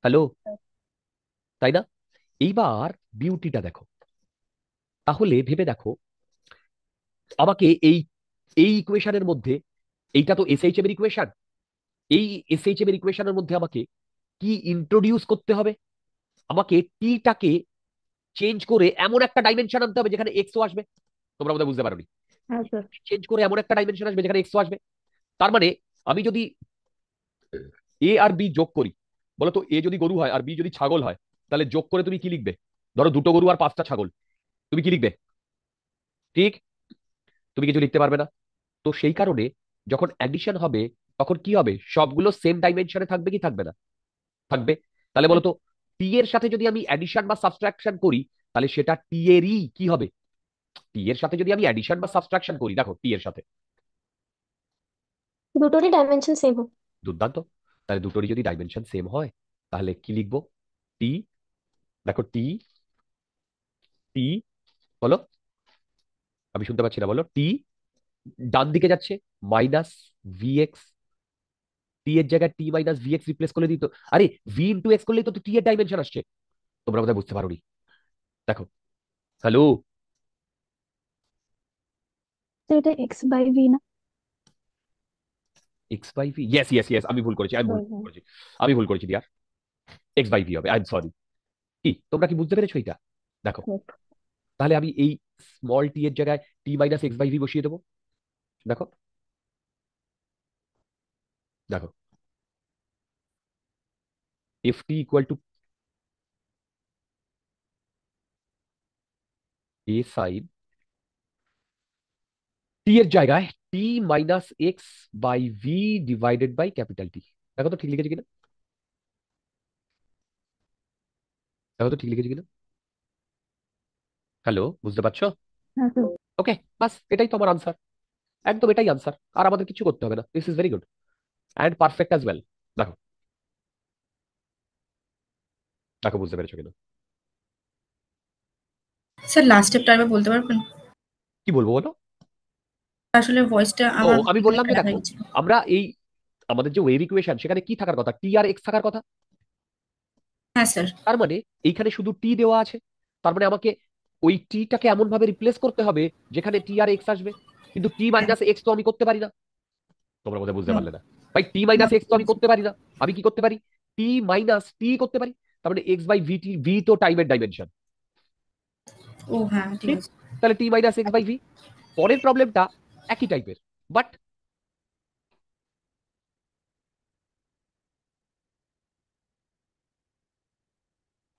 A: হ্যালো, তাই না? এইবার বিউটিটা দেখো, তাহলে ভেবে দেখো, আমাকে এই এই ইকুয়েশনের মধ্যে, এইটা তো এসএইচএম এর ইকুয়েশন, এই এসএইচএম এর ইকুয়েশনের মধ্যে আমাকে কি ইন্ট্রোডিউস করতে হবে? আমাকে টিটাকে চেঞ্জ করে এমন একটা ডাইমেনশন আনতে হবে যেখানে এক্সও আসবে। তোমরা বোধহয় বুঝতে পারোনি।
E: হ্যাঁ স্যার।
A: চেঞ্জ করে এমন একটা ডাইমেনশন আসবে যেখানে এক্সও আসবে। তার মানে আমি যদি এ আর বি যোগ করি, বলো তো এ যদি গরু হয় আর বি যদি ছাগল হয়, তাহলে যোগ করে তুমি কি লিখবে? ধরো দুটো গরু আর 5টা ছাগল, তুমি কি লিখবে? ঠিক, তুমি কিছু লিখতে পারবে না। তো সেই কারণে যখন অ্যাডিশন হবে, তখন কি হবে? সবগুলো সেম ডাইমেনশনে থাকবে কি থাকবে না? থাকবে। তাহলে বলো তো টি এর সাথে যদি আমি অ্যাডিশন বা সাবট্রাকশন করি, তাহলে সেটা টি এরই কি হবে? টি এর সাথে যদি আমি অ্যাডিশন বা সাবট্রাকশন করি, দেখো টি এর সাথে,
D: দুটোরই ডাইমেনশন সেম হবে।
A: দুর্দান্ত। তাহলে দুটোরই যদি ডাইমেনশন সেম হয়, তাহলে কি লিখবো? টি, দেখো টি, টি, বলো, আমি শুনতে পাচ্ছি না, বলো টি ডান দিকে যাচ্ছে মাইনাস ভি এক্স, টি এর জায়গায় t minus V x replace করে দিত। আরে ভি ইন্টু এক্স করলেই তো টি এর ডাইমেনশন আসছে। তোমরা বোধহয় বুঝতে পারোনি। দেখো, হ্যালো,
E: তো এটা এক্স বাই ভি না?
A: X by v, yes yes yes, আমি ভুল করেছি, আমি ভুল
E: হুম।
A: করেছি, আমি ভুল করেছি ডিয়ার। এক্স বাই ভি হবে, আই এম সরি। কি তোমরা কি বুঝতে পেরেছো এটা? দেখো, তাহলে আমি এই স্মল টি এর জায়গায় t minus x by v বসিয়ে দেবো। দেখো, দেখো, f t equal to A sine t এর জায়গায় t minus x by v divided by capital t. দেখো তো ঠিক লিখেছি কিনা, দেখো তো ঠিক লিখেছি কিনা। হ্যালো, বুঝতে পারছো?
E: হ্যাঁ তো।
A: ওকে, বাস এটাই তোমার আনসার, একদম এটাই আনসার, আর আমাদের কিছু করতে হবে না। This is very good and perfect as well. দেখো, দেখো বুঝতে পেরেছো কিনা?
F: স্যার লাস্ট স্টেপটা আরেকবার বলতে পারবেন?
A: কি বলবো বলো?
F: আসলে ভয়েসটা
A: ও,
F: আমার
A: আমি
F: এখানে
A: বললাম যে
F: খারাপ
A: দেখো,
F: হয়ে গেছিল।
A: আমরা এই আমাদের যে ওয়েভ ইকুয়েশন, সেখানে কি থাকার কথা? টি আর এক্স থাকার কথা।
F: হ্যাঁ স্যার।
A: তার মানে এইখানে শুধু টি দেওয়া আছে, তার মানে আমাকে ওই টিটাকে এমন ভাবে রিপ্লেস করতে হবে যেখানে টি আর এক্স আসবে। কিন্তু টি
F: হ্যাঁ।
A: মাইনাস এক্স তো আমি করতে পারি না। তোমরা বোধহয় বুঝতে
F: হুম,
A: পারলে না। ভাই টি
F: না
A: মাইনাস এক্স তো আমি
F: বুঝেছি।
A: করতে পারি না। আমি কি করতে পারি? টি মাইনাস টি করতে পারি। তার মানে x by v, t v তো টাইমের ডাইমেনশন।
F: ও হ্যাঁ ঠিক
A: ঠিক,
F: আছে।
A: তাহলে t minus x by v. পরের প্রবলেমটা একই টাইপের, বাট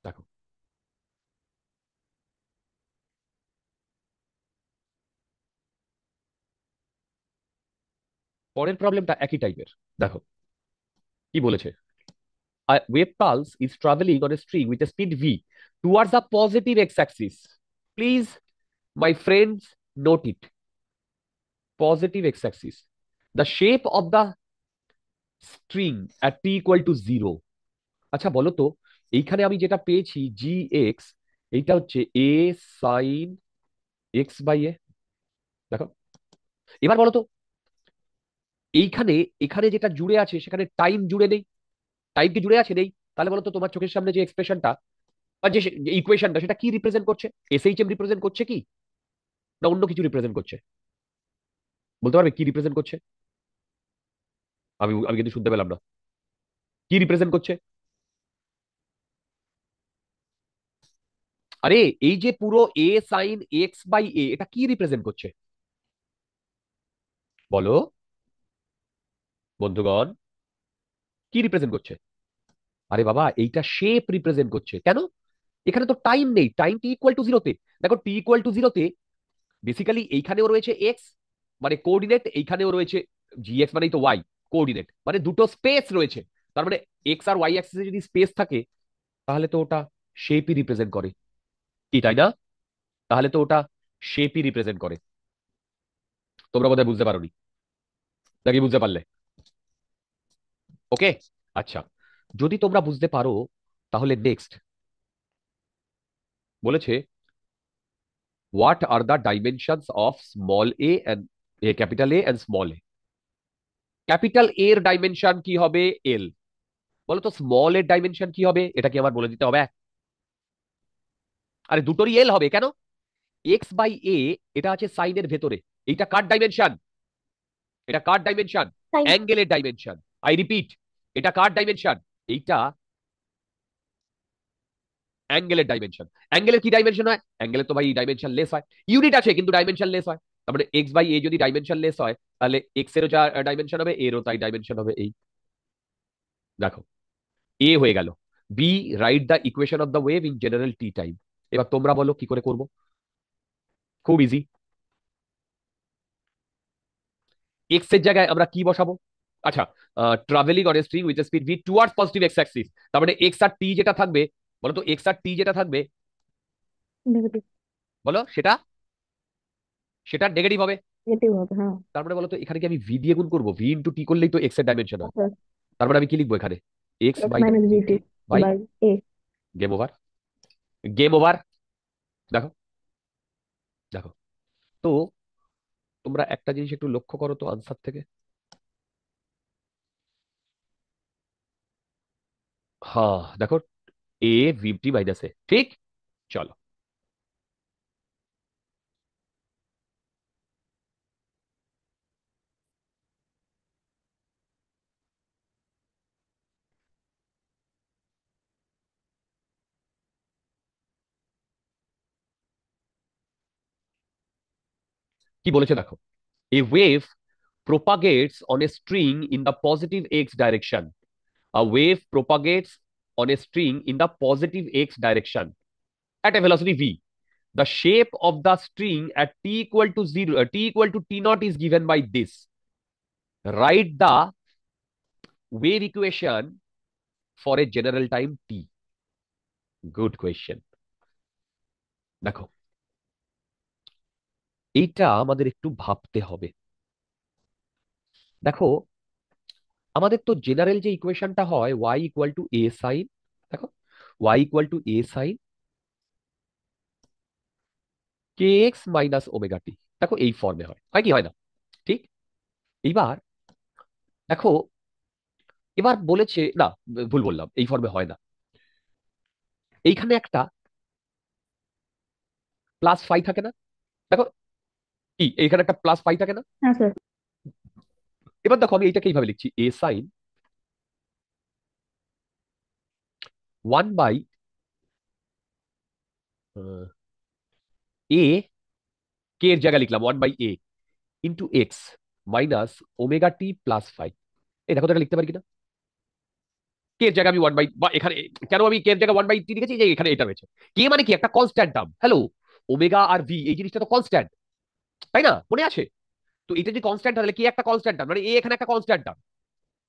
A: দেখো, পরের প্রবলেমটা একই টাইপের। দেখো কি বলেছে। A wave pulse is traveling on a string with a speed v towards the positive x-axis. Please, my friends, note it. Positive x-axis. The shape of the string at t equal to 0. আচ্ছা বলো তো, এইখানে আমি যেটা পেয়েছি জি x, এইটা হচ্ছে এ sine x by এ। দেখো, এবার বলো তো, এইখানে এখানে যেটা জুড়ে আছে সেখানে টাইম জুড়ে নেই। টাইম কি জুড়ে আছে? নেই। তাহলে বলো তো তোমার চোখের সামনে যে এক্সপ্রেশনটা বা যে ইকুয়েশনটা, সেটা কি রিপ্রেজেন্ট করছে? এসএইচএম রিপ্রেজেন্ট করছে কি, না অন্য কিছু রিপ্রেজেন্ট করছে? বলতে পারবে কি রিপ্রেজেন্ট করছে? আমি আমি কিন্তু শুনতে পেলাম না। কি রিপ্রেজেন্ট করছে? আরে এই যে পুরো এ সাইন এক্স বাই এ, এটা কি রিপ্রেজেন্ট করছে বলো বন্ধুগণ? কি রিপ্রেজেন্ট করছে? আরে বাবা, এইটা শেপ রিপ্রেজেন্ট করছে। কেন? এখানে তো টাইম নেই, টাইম টি ইকুয়াল টু জিরোতে। দেখো টি ইকুয়াল টু জিরোতে বেসিক্যালি এইখানেও রয়েছে এক্স মানে কোঅর্ডিনেট, এইখানেও রয়েছে জি এক্স মানেই তো ওয়াই কোঅর্ডিনেট, মানে দুটো স্পেস রয়েছে। তার মানে এক্স আর ওয়াই অ্যাক্সিসে যদি স্পেস থাকে, তাহলে তো ওটা শেপই রিপ্রেজেন্ট করে, কি তাই না? তাহলে তো ওটা শেপই রিপ্রেজেন্ট করে। তোমরা বোধহয় বুঝতে পারোনি, নাকি বুঝতে পারলে? ওকে, আচ্ছা, যদি তোমরা বুঝতে পারো, তাহলে নেক্সট বলেছে what are the dimensions of small a and capital a and small a. Capital a এর ডাইমেনশন কি হবে? এল। বলো তো স্মল এর ডাইমেনশন কি হবে? এটা কি আমার বলে দিতে হবে? আরে দুটোরই এল হবে। কেন? এক্স বাই এ, এটা আছে সাইনের ভেতরে। এইটা কার ডাইমেনশন? এটা কার ডাইমেনশন?
D: তাই
A: অ্যাঙ্গেলের ডাইমেনশন। আই রিপিট, এটা কার ডাইমেনশন? এইটা অ্যাঙ্গেলের ডাইমেনশন। অ্যাঙ্গেলের কি ডাইমেনশন হয়? অ্যাঙ্গেলের তো ভাই ডাইমেনশন লেস হয়। ইউনিট আছে কিন্তু ডাইমেনশন লেস হয়। তার মানে এক্স বাই এ যদি ডাইমেনশনলেস হয়, তাহলে এক্স এরও যা ডাইমেনশন হবে, এরও তাই ডাইমেনশন হবে। এই দেখো, এ হয়ে গেল। B, write the equation of the wave in general t time. এবার তোমরা বলো কি করে করব। খুব ইজি। এক্স এর জায়গায় আমরা কি বসাবো? আচ্ছা, travelling on a string with speed V towards positive x Axis, তার মানে এক্স আর টি যেটা থাকবে, বলো তো এক্স আর টি যেটা থাকবে,
D: নেগেটিভ।
A: বলো সেটা সেটা নেগেটিভ হবে।
D: নেগেটিভ হবে, হ্যাঁ।
A: তার মানে বলো তো এখানে কি আমি ভি দিয়ে গুণ করবো? ভি ইন্টু টি করলেই তো এক্স এর ডাইমেনশন হয়।
D: আচ্ছা,
A: তার মানে আমি কি লিখবো এখানে? X
D: x
A: minus
D: minus
A: v t
D: b t
A: by
D: by a.
A: Game over. Game over. দেখো, দেখো তো তোমরা একটা জিনিস একটু লক্ষ্য করো তো আনসার থেকে। হ্যাঁ দেখো, এ ভিটি মাইনাস এ, ঠিক। চলো, কি বলেছে দেখো। A wave propagates on a string in the positive x direction. A wave propagates on a string in the positive x direction at a velocity v. The shape of the string at t equal to 0, t equal to t naught is given by this. Write the wave equation for a general time t. Good question. দেখো, এইটা আমাদের একটু ভাবতে হবে। দেখো, আমাদের তো general যে ইকুয়েশনটা হয় y equal to A sine, দেখো y equal to A sine k x minus omega t. দেখো এই ফর্মে হয়, হয় কি হয় না? ঠিক। এইবার দেখো, এবার বলেছে না, ভুল বললাম, এই ফর্মে হয় না। এইখানে একটা প্লাস ফাই থাকে না? দেখো, কি এইখানে একটা প্লাস ফাই থাকে না?
D: হ্যাঁ স্যার।
A: এবার দেখো, আমি এইটাকে এইভাবে লিখছি, এ সাইন 1 বাই এ, কে এর জায়গায় লিখলাম 1/a into x minus omega t plus phi. এই দেখো তো এটা লিখতে পারি কিনা। কে এর জায়গায় আমি 1 বাই, বা এখানে কেন আমি কে এর জায়গায় 1/t লিখেছি, যে এখানে এটা রয়েছে। কে মানে কি? একটা কনস্ট্যান্ট টার্ম। হ্যালো, ওমেগা আর ভি এই জিনিসটা তো কনস্ট্যান্ট, তাই না? মনে আছে? তো এটা যদি কনস্ট্যান্ট তাহলে কি একটা কনস্ট্যান্ট টার্ম, মানে এ এখানে একটা কনস্ট্যান্ট টার্ম।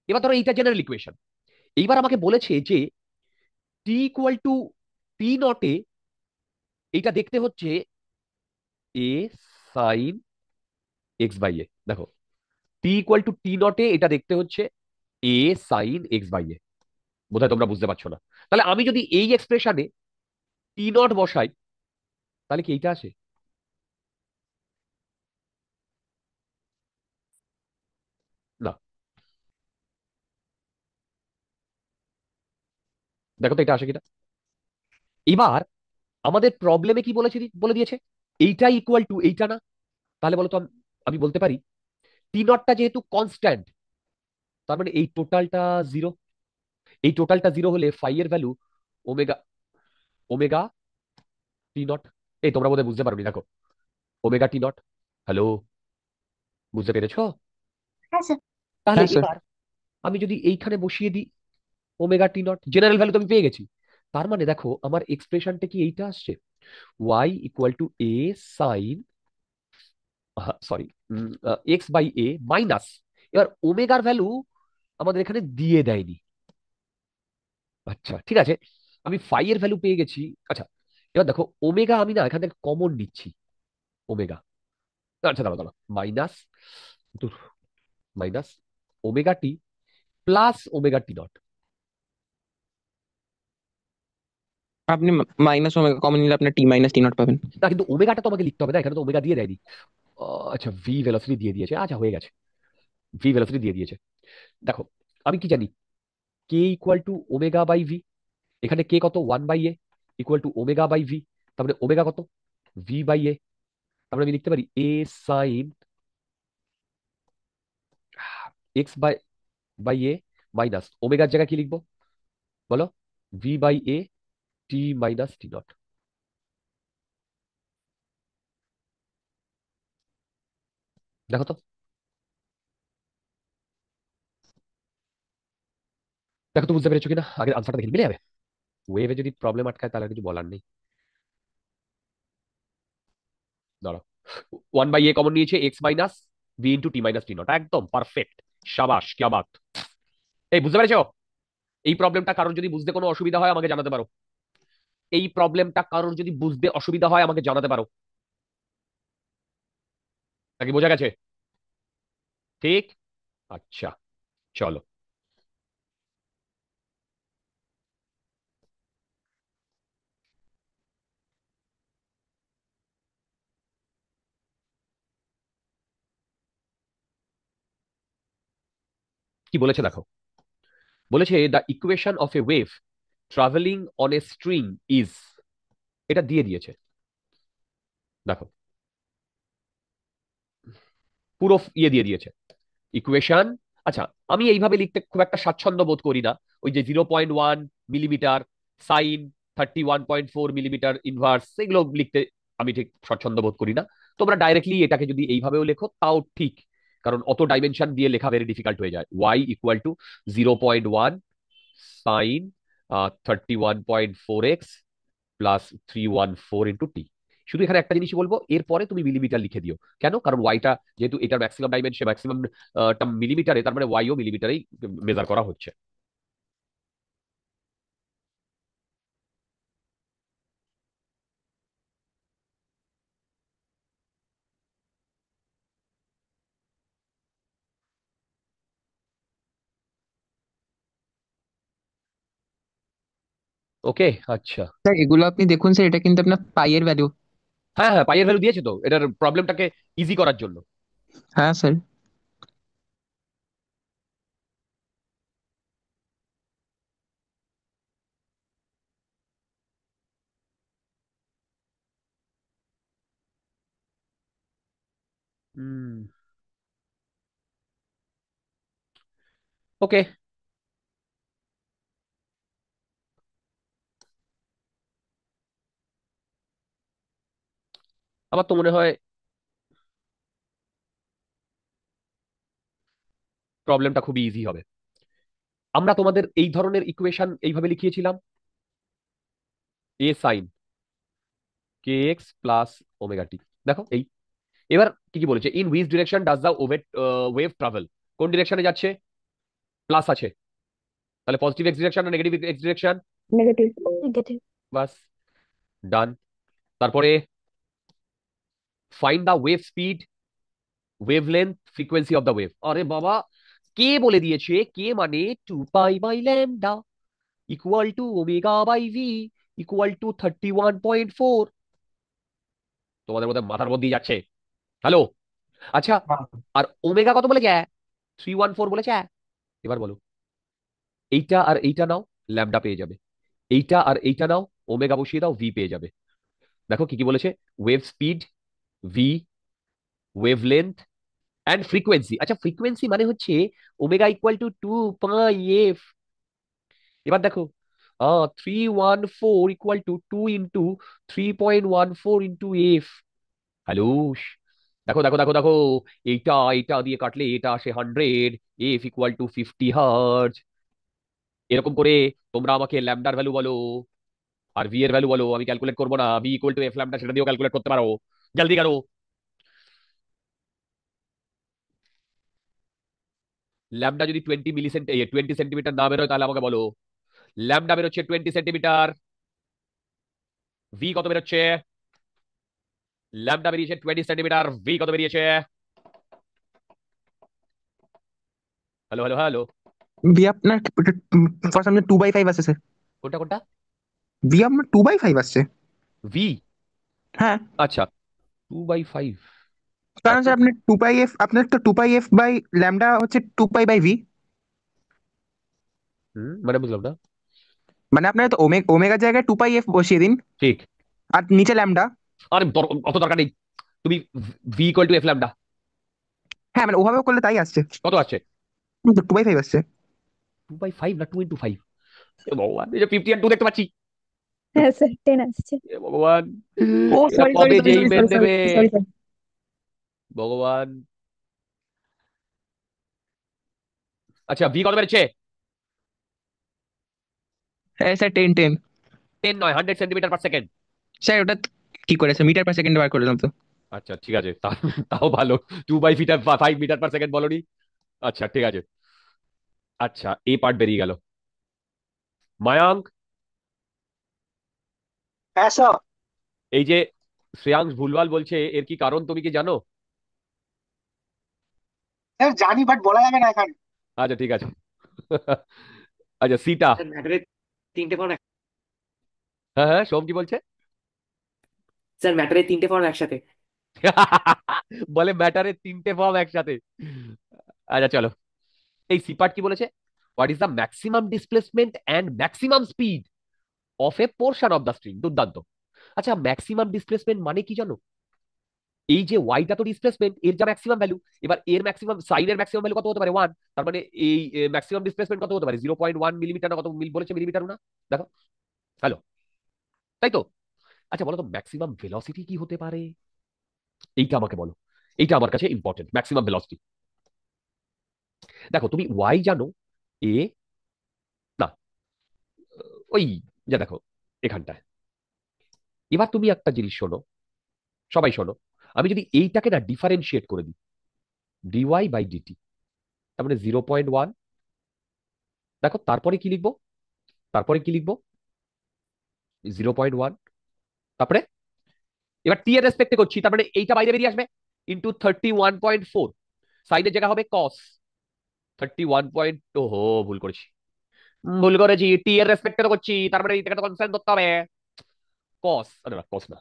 A: এবার ধরো এইটা জেনারেল ইকুয়েশন। এইবার আমাকে বলেছে যে টি ইকুয়াল টু টি নটে এইটা দেখতে হচ্ছে এ সাইন এক্স বাই এ। দেখো, টি ইকুয়াল টু টি নটে এটা দেখতে হচ্ছে এ সাইন এক্স বাই এ। বোধহয় তোমরা বুঝতে পারছো না। তাহলে আমি যদি এই এক্সপ্রেশনে টি নট বসাই, তাহলে কি এইটা আসে? না। দেখো তো এটা আসে কিনা। এবার আমাদের প্রবলেমে কি বলেছে, বলে দিয়েছে এইটা ইকুয়াল টু এইটা না। তাহলে বলো তো আমি বলতে পারি টি নটটা যেহেতু কনস্ট্যান্ট, তার মানে এই টোটালটা জিরো। এই টোটালটা জিরো হলে ফাই এর value omega, omega t not. এই তোমরা বোধহয় বুঝতে পারোনি, দেখো ওমেগা টি নট। হ্যালো, বুঝতে পেরেছো?
D: হ্যাঁ স্যার।
A: তাহলে
C: হ্যাঁ স্যার।
A: এবার আমি যদি এইখানে বসিয়ে দিই omega t not, general value তো আমি পেয়ে গেছি। তার মানে দেখো আমার এক্সপ্রেশনটা কি এইটা আসছে, y equal to A sine, sorry, x by a minus, এবার ওমেগার ভ্যালু আমাদের এখানে দিয়ে দেয়নি। আচ্ছা ঠিক আছে, আমি ফাই এর ভ্যালু পেয়ে গেছি। আচ্ছা, এবার দেখো ওমেগা আমি না এখান থেকে কমন নিচ্ছি, ওমেগা। আচ্ছা দাঁড়া দাঁড়া, minus, minus omega t plus omega T not.
C: আপনি মাইনাস ওমেগা কমন নিলে আপনার টি মাইনাস টি নট পাবেন।
A: না কিন্তু ওমেগাটা তো আমাকে লিখতে হবে না, এখানে তো ওমেগা দিয়ে দেয়নি। আচ্ছা, ভি ভেলোসিটি দিয়ে দিয়েছে, আচ্ছা হয়ে গেছে, ভি ভেলোসিটি দিয়ে দিয়েছে। দেখো, আমি কি জানি, k equal to omega by v. এখানে কে কত, 1/a equal to omega by v. তার মানে ওমেগা কত, ভি বাই এ। তার মানে আমি লিখতে পারি a sine x by by a minus ওমেগার জায়গায় কি লিখবো বলো, v by a t minus t naught. দেখো তো, দেখো তো বুঝতে পেরেছো কিনা, আগে আনসারটা দেখে মিলে যাবে। ওয়েভে যদি প্রবলেম আটকায় তাহলে আর কিছু বলার নেই। দাঁড়াও, 1/a কমন নিয়েছে, x minus b into t minus t naught, একদম পারফেক্ট, শাবাশ, কিয়া বাত। এই বুঝতে পেরেছো? এই প্রবলেমটা কারোর যদি বুঝতে কোনো অসুবিধা হয় আমাকে জানাতে পারো। এই প্রবলেমটা কারোর যদি বুঝতে অসুবিধা হয় আমাকে জানাতে পারো। নাকি বোঝা গেছে? ঠিক, আচ্ছা, চলো। কি বলেছে দেখো, বলেছে the equation of a wave travelling on a string is, এটা দিয়ে দিয়েছে। দেখো, পুরো ইয়ে দিয়ে দিয়েছে ইকুয়েশন। আচ্ছা, আমি এইভাবে লিখতে খুব একটা স্বাচ্ছন্দ্য বোধ করি না। ওই যে 0.1 মিলিমিটার সাইন, 31.4 মিলিমিটার ইনভার্স, এগুলো লিখতে আমি ঠিক স্বচ্ছন্দ বোধ করি না। তোমরা ডাইরেক্টলি এটাকে যদি এইভাবেও লেখো তাও ঠিক, কারণ অত ডাইমেনশন দিয়ে লেখা ভেরি ডিফিকাল্ট হয়ে যায়। Y equal to 0.1 sine 31.4x plus 314 × t। শুধু এখানে একটা জিনিসই বলবো, এরপরে তুমি মিলিমিটার লিখে দিও। কেন? কারণ ওয়াইটা যেহেতু এটার ম্যাক্সিমাম ডাইমেনশন, ম্যাক্সিমাম মিলিমিটারে, তার মানে ওয়াইও মিলিমিটারেই মেজার করা হচ্ছে। ওকে, আচ্ছা।
C: স্যার এগুলো আপনি দেখুন স্যার, এটা কিন্তু আপনার পাইয়ের ভ্যালু।
A: হ্যাঁ হ্যাঁ, পাইয়ের ভ্যালু দিয়েছে তো এটার প্রবলেমটাকে ইজি করার জন্য।
C: হ্যাঁ স্যার।
A: হুম, ওকে। আমার তো মনে হয় প্রবলেমটা খুবই ইজি হবে। আমরা তোমাদের এই ধরনের ইকুয়েশন এইভাবে লিখিয়েছিলাম, a sine k x plus omega t. দেখো এই, এবার কি কি বলেছে, in which direction does the wave travel, কোন ডিরেকশনে যাচ্ছে, প্লাস আছে, তাহলে পজিটিভ এক্স ডিরেকশন না negative x direction,
D: negative negative
A: বাস, ডান। তারপরে find the wave speed, wavelength, frequency of the wave. আরে বাবা, কে বলে দিয়েছে, কে মানে 2π/λ equal to ω/v equal to 31.4। তোমাদের মধ্যে মাথার মধ্যেই যাচ্ছে। হ্যালো, আচ্ছা, আর ওমেগা কত বলেছে? 314 বলেছে। এবার বলো, এইটা আর এইটা নাও, ল্যামডা পেয়ে যাবে। এইটা আর এইটা নাও, ওমেগা বসিয়ে দাও, ভি পেয়ে যাবে। দেখো কি কি বলেছে, wave speed, V, wave length and frequency. আচ্ছা, ফ্রিকোয়েন্সি মানে হচ্ছে ওমেগা ইকুয়াল টু 2πf। এবার দেখো, 314 ইকুয়াল টু 2 × 3.14 × হ্যালো, দেখো দেখো দেখো দেখো, এইটা এইটা দিয়ে কাটলে এটা আসে 100, এফ ইকুয়াল টু 50 হার্জ। এরকম করে তোমরা আমাকে ল্যামডার ভ্যালু বলো আর ভি এর ভ্যালু বলো, আমি ক্যালকুলেট করবো না, V equal two F lambda, সেটা দিয়েও ক্যালকুলেট করতে পারো। জলদি করো। ল্যামডা যদি 20 সেন্টিমিটার না বেরোয় তাহলে আমাকে বলো। ল্যামডা বেরোচ্ছে 20 সেন্টিমিটার, ভি কত বেরোচ্ছে? ল্যামডা বেরিয়েছে 20 সেন্টিমিটার, ভি কত বেরিয়েছে? হ্যালো হ্যালো হ্যালো,
C: ভি আপনার ফার্স্ট আপনার 2/5 আছে স্যার।
A: কোনটা কোনটা?
C: ভি আপনার 2/5 আসছে।
A: ভি,
C: হ্যাঁ,
A: আচ্ছা, 2/5।
C: কারণ
A: এত,
C: স্যার আপনার 2πf, আপনার তো 2πf/λ হচ্ছে 2π/v।
A: মানে বুঝলাম না।
C: মানে আপনার তো ওমেগা জায়গায় 2πf বসিয়ে দিন,
A: ঠিক,
C: আর নিচে ল্যামডা।
A: আরে অত দরকার নেই, তুমি V equal two F lambda
C: হ্যাঁ মানে ওভাবে করলে তাই আসছে,
A: কত আসছে?
C: 2/5 আসছে।
A: 2/5 না 2 × 5? ভগবান, এই যে 50 আর 2 দেখতে পাচ্ছি।
E: হ্যাঁ স্যার 10 আসছে।
A: ভগবান,
B: ও
A: এরা
B: সরি সরি
A: কবে
B: সরি
A: যেই
B: সরি
A: মেন
B: সরি সরি
A: দেবে,
B: সরি সরি।
A: ভগবান। আচ্ছা ভি কত বেড়েছে?
C: হ্যাঁ স্যার 10 10।
A: 10 নয়, 100 সেন্টিমিটার পার সেকেন্ড।
C: স্যার ওটা কি করেছে, মিটার পার সেকেন্ডে বার করলাম তো।
A: আচ্ছা ঠিক আছে, তাও ভালো। 2/5 মিটার পার সেকেন্ড বলনি। আচ্ছা ঠিক আছে। আচ্ছা এই পার্ট বেরিয়ে গেল। মায়াঙ্ক,
B: হ্যাঁ স্যার।
A: এই যে শ্রেয়াংশ ভুলভাল বলছে, এর কি কারণ তুমি কি জানো?
B: স্যার জানি, বাট বলা যাবে না এখানে।
A: আচ্ছা ঠিক আছে। আচ্ছা সিটা।
G: স্যার ম্যাটারের 3টে ফর্ম।
A: হ্যাঁ হ্যাঁ, সোম কি বলছে?
G: স্যার ম্যাটারের 3টে ফর্ম একসাথে।
A: বলে ম্যাটারের 3টে ফর্ম একসাথে। আচ্ছা চলো, এই সি পার্ট কি বলেছে? What is the maximum displacement and maximum speed of A portion of the string. দুর্দান্ত। আচ্ছা ম্যাক্সিমাম ডিসপ্লেসমেন্ট মানে কি জানো? এই যে ওয়াইটা তো ডিসপ্লেসমেন্ট, এর যা ম্যাক্সিমাম ভ্যালু, এবার এর ম্যাক্সিমাম সাইনের ম্যাক্সিমাম ভ্যালু কত হতে পারে? 1। তার মানে এই ম্যাক্সিমাম ডিসপ্লেসমেন্ট কত হতে পারে? 0.1 মিলিমিটার না কত বলেছে? মিলিমিটার না, দেখো। হ্যালো, তাই তো? আচ্ছা বলো তো ম্যাক্সিমাম ভেলোসিটি কি হতে পারে? এইটা আমাকে বলো, এইটা আমার কাছে ইম্পর্টেন্ট। ম্যাক্সিমাম ভেলোসিটি, দেখো তুমি ওয়াই জানো, এ না, ওই যা দেখো এখানটায়। এবার তুমি একটা জিনিস শোনো, সবাই শোনো। আমি যদি এইটাকে না ডিফারেন্সিয়েট করে দিই, dy/dt, তার মানে 0.1, দেখো তারপরে কি লিখবো? তারপরে কি লিখবো? 0.1, তারপরে এবার টি এর রেসপেক্টে করছি, তার মানে এইটা বাইরে বেরিয়ে আসবে, ইন্টু 31.4। সাইডের জায়গা হবে কস 31. ওহো, ভুল করেছি, ভুল করেছি। টি এর রেসপেক্টে তো করছি, তার মানে এইটাকে তো কনস্ট্যান্ট ধরতে হবে। কস, আরে না কস না,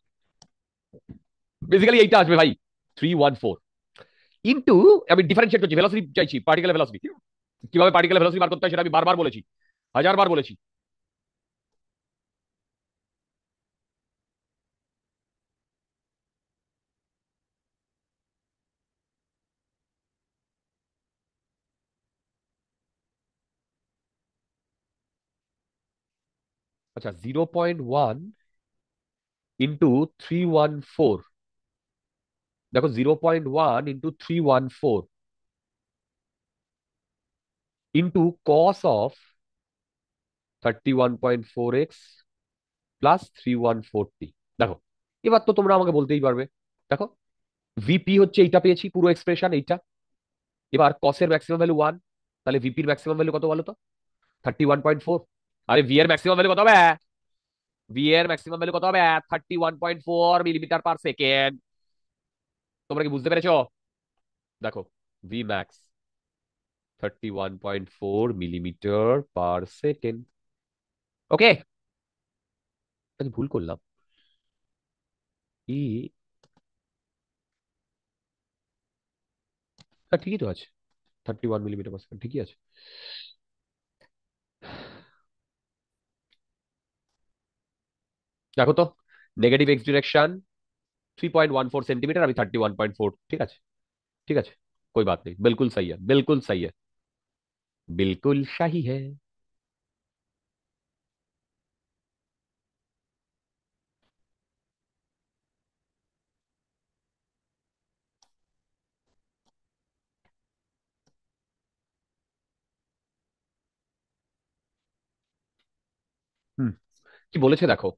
A: বেসিক্যালি এইটা আসবে ভাই 314 ইন্টু, আমি ডিফারেন্সিয়েট করছি, ভেলোসিটি চাইছি, পার্টিকেল ভেলোসিটি। কিভাবে পার্টিকেল ভেলোসিটি বার করতে হয় সেটা আমি বারবার বলেছি, 1000 বার বলেছি। আচ্ছা 0.1 ইন্টু 314, দেখো 0.1 into 314 into cos of 31.4x plus 3140। দেখো এবার তো তোমরা আমাকে বলতেই পারবে, দেখো ভিপি হচ্ছে এইটা পেয়েছি, পুরো এক্সপ্রেশন এইটা। এবার কসের ম্যাক্সিমাম ভ্যালু 1, তাহলে ভিপির ম্যাক্সিমাম ভ্যালু কত বলো তো? 31.4। আরে ভি এর ম্যাক্সিমাম ভ্যালু কত হবে? ভি এর ম্যাক্সিমাম ভ্যালু কত হবে? 31.4 মিলিমিটার পার সেকেন্ড। তোমরা কি বুঝতে পেরেছো? দেখো v max 31.4 millimetre per second. Okay, ভুল করলাম। ই, হ্যাঁ ঠিকই তো আছে, 31 মিলিমিটার পার সেকেন্ড, ঠিকই আছে। দেখো তো, নেগেটিভ এক্স ডিরেকশন 3.14 সেন্টিমিটার, আমি 31.4, ঠিক আছে। ঠিক আছে, कोई बात नहीं, बिल्कुल सही है, बिल्कुल सही है, बिल्कुल सही है। হুম, কি বলেছে দেখো,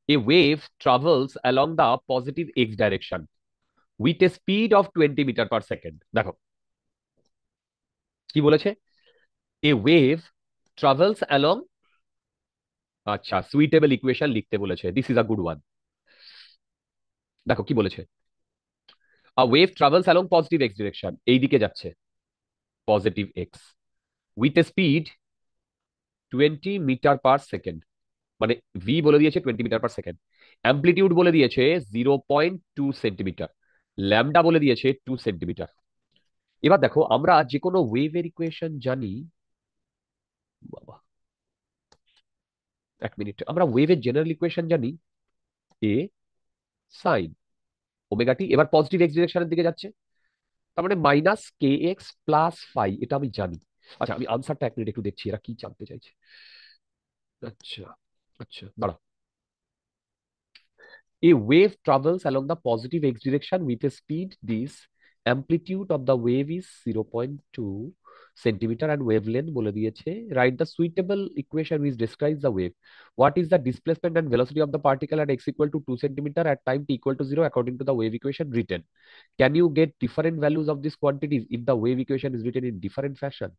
A: a wave travels along the positive x direction with a speed of 20 metre per second. দেখো কি বলেছে, এ ওয়েভ ট্রাভেলস অ্যালং, আচ্ছা সুইটেবল ইকুয়েশন লিখতে বলেছে, this is a good one. দেখো কি বলেছে, a wave travels along positive x direction, এই দিকে যাচ্ছে positive x, with a speed 20 metre per second, মানে ভি বলে দিয়েছে 20 মিটার পার সেকেন্ড, অ্যাম্পলিটিউড বলে দিয়েছে 0.2 সেন্টিমিটার, ল্যামডা বলে দিয়েছে 2 সেন্টিমিটার। এবার দেখো আমরা যে কোনো ওয়েভের ইকুয়েশন জানি, বাবা 1 মিনিট, আমরা ওয়েভের জেনারেল ইকুয়েশন জানি, এ সাইন ওমেগা টি, এবার পজিটিভ এক্স ডিরেকশনের দিকে যাচ্ছে, তার মানে minus K x plus phi, এটা আমি জানি। আচ্ছা আমি আনসারটা 1 মিনিট একটু দেখছি, এরা কি জানতে চাইছে। আচ্ছা, আচ্ছা দাঁড়া, a wave travels along the positive x direction with a speed, this amplitude of the wave is 0.2 centimetre and wave length বলে দিয়েছে। Write the suitable equation which describes the wave. What is the displacement and velocity of the particle at x equal to 2 centimeter at time t equal to 0 according to the wave equation written? Can you get different values of these quantities if the wave equation is written in different fashion?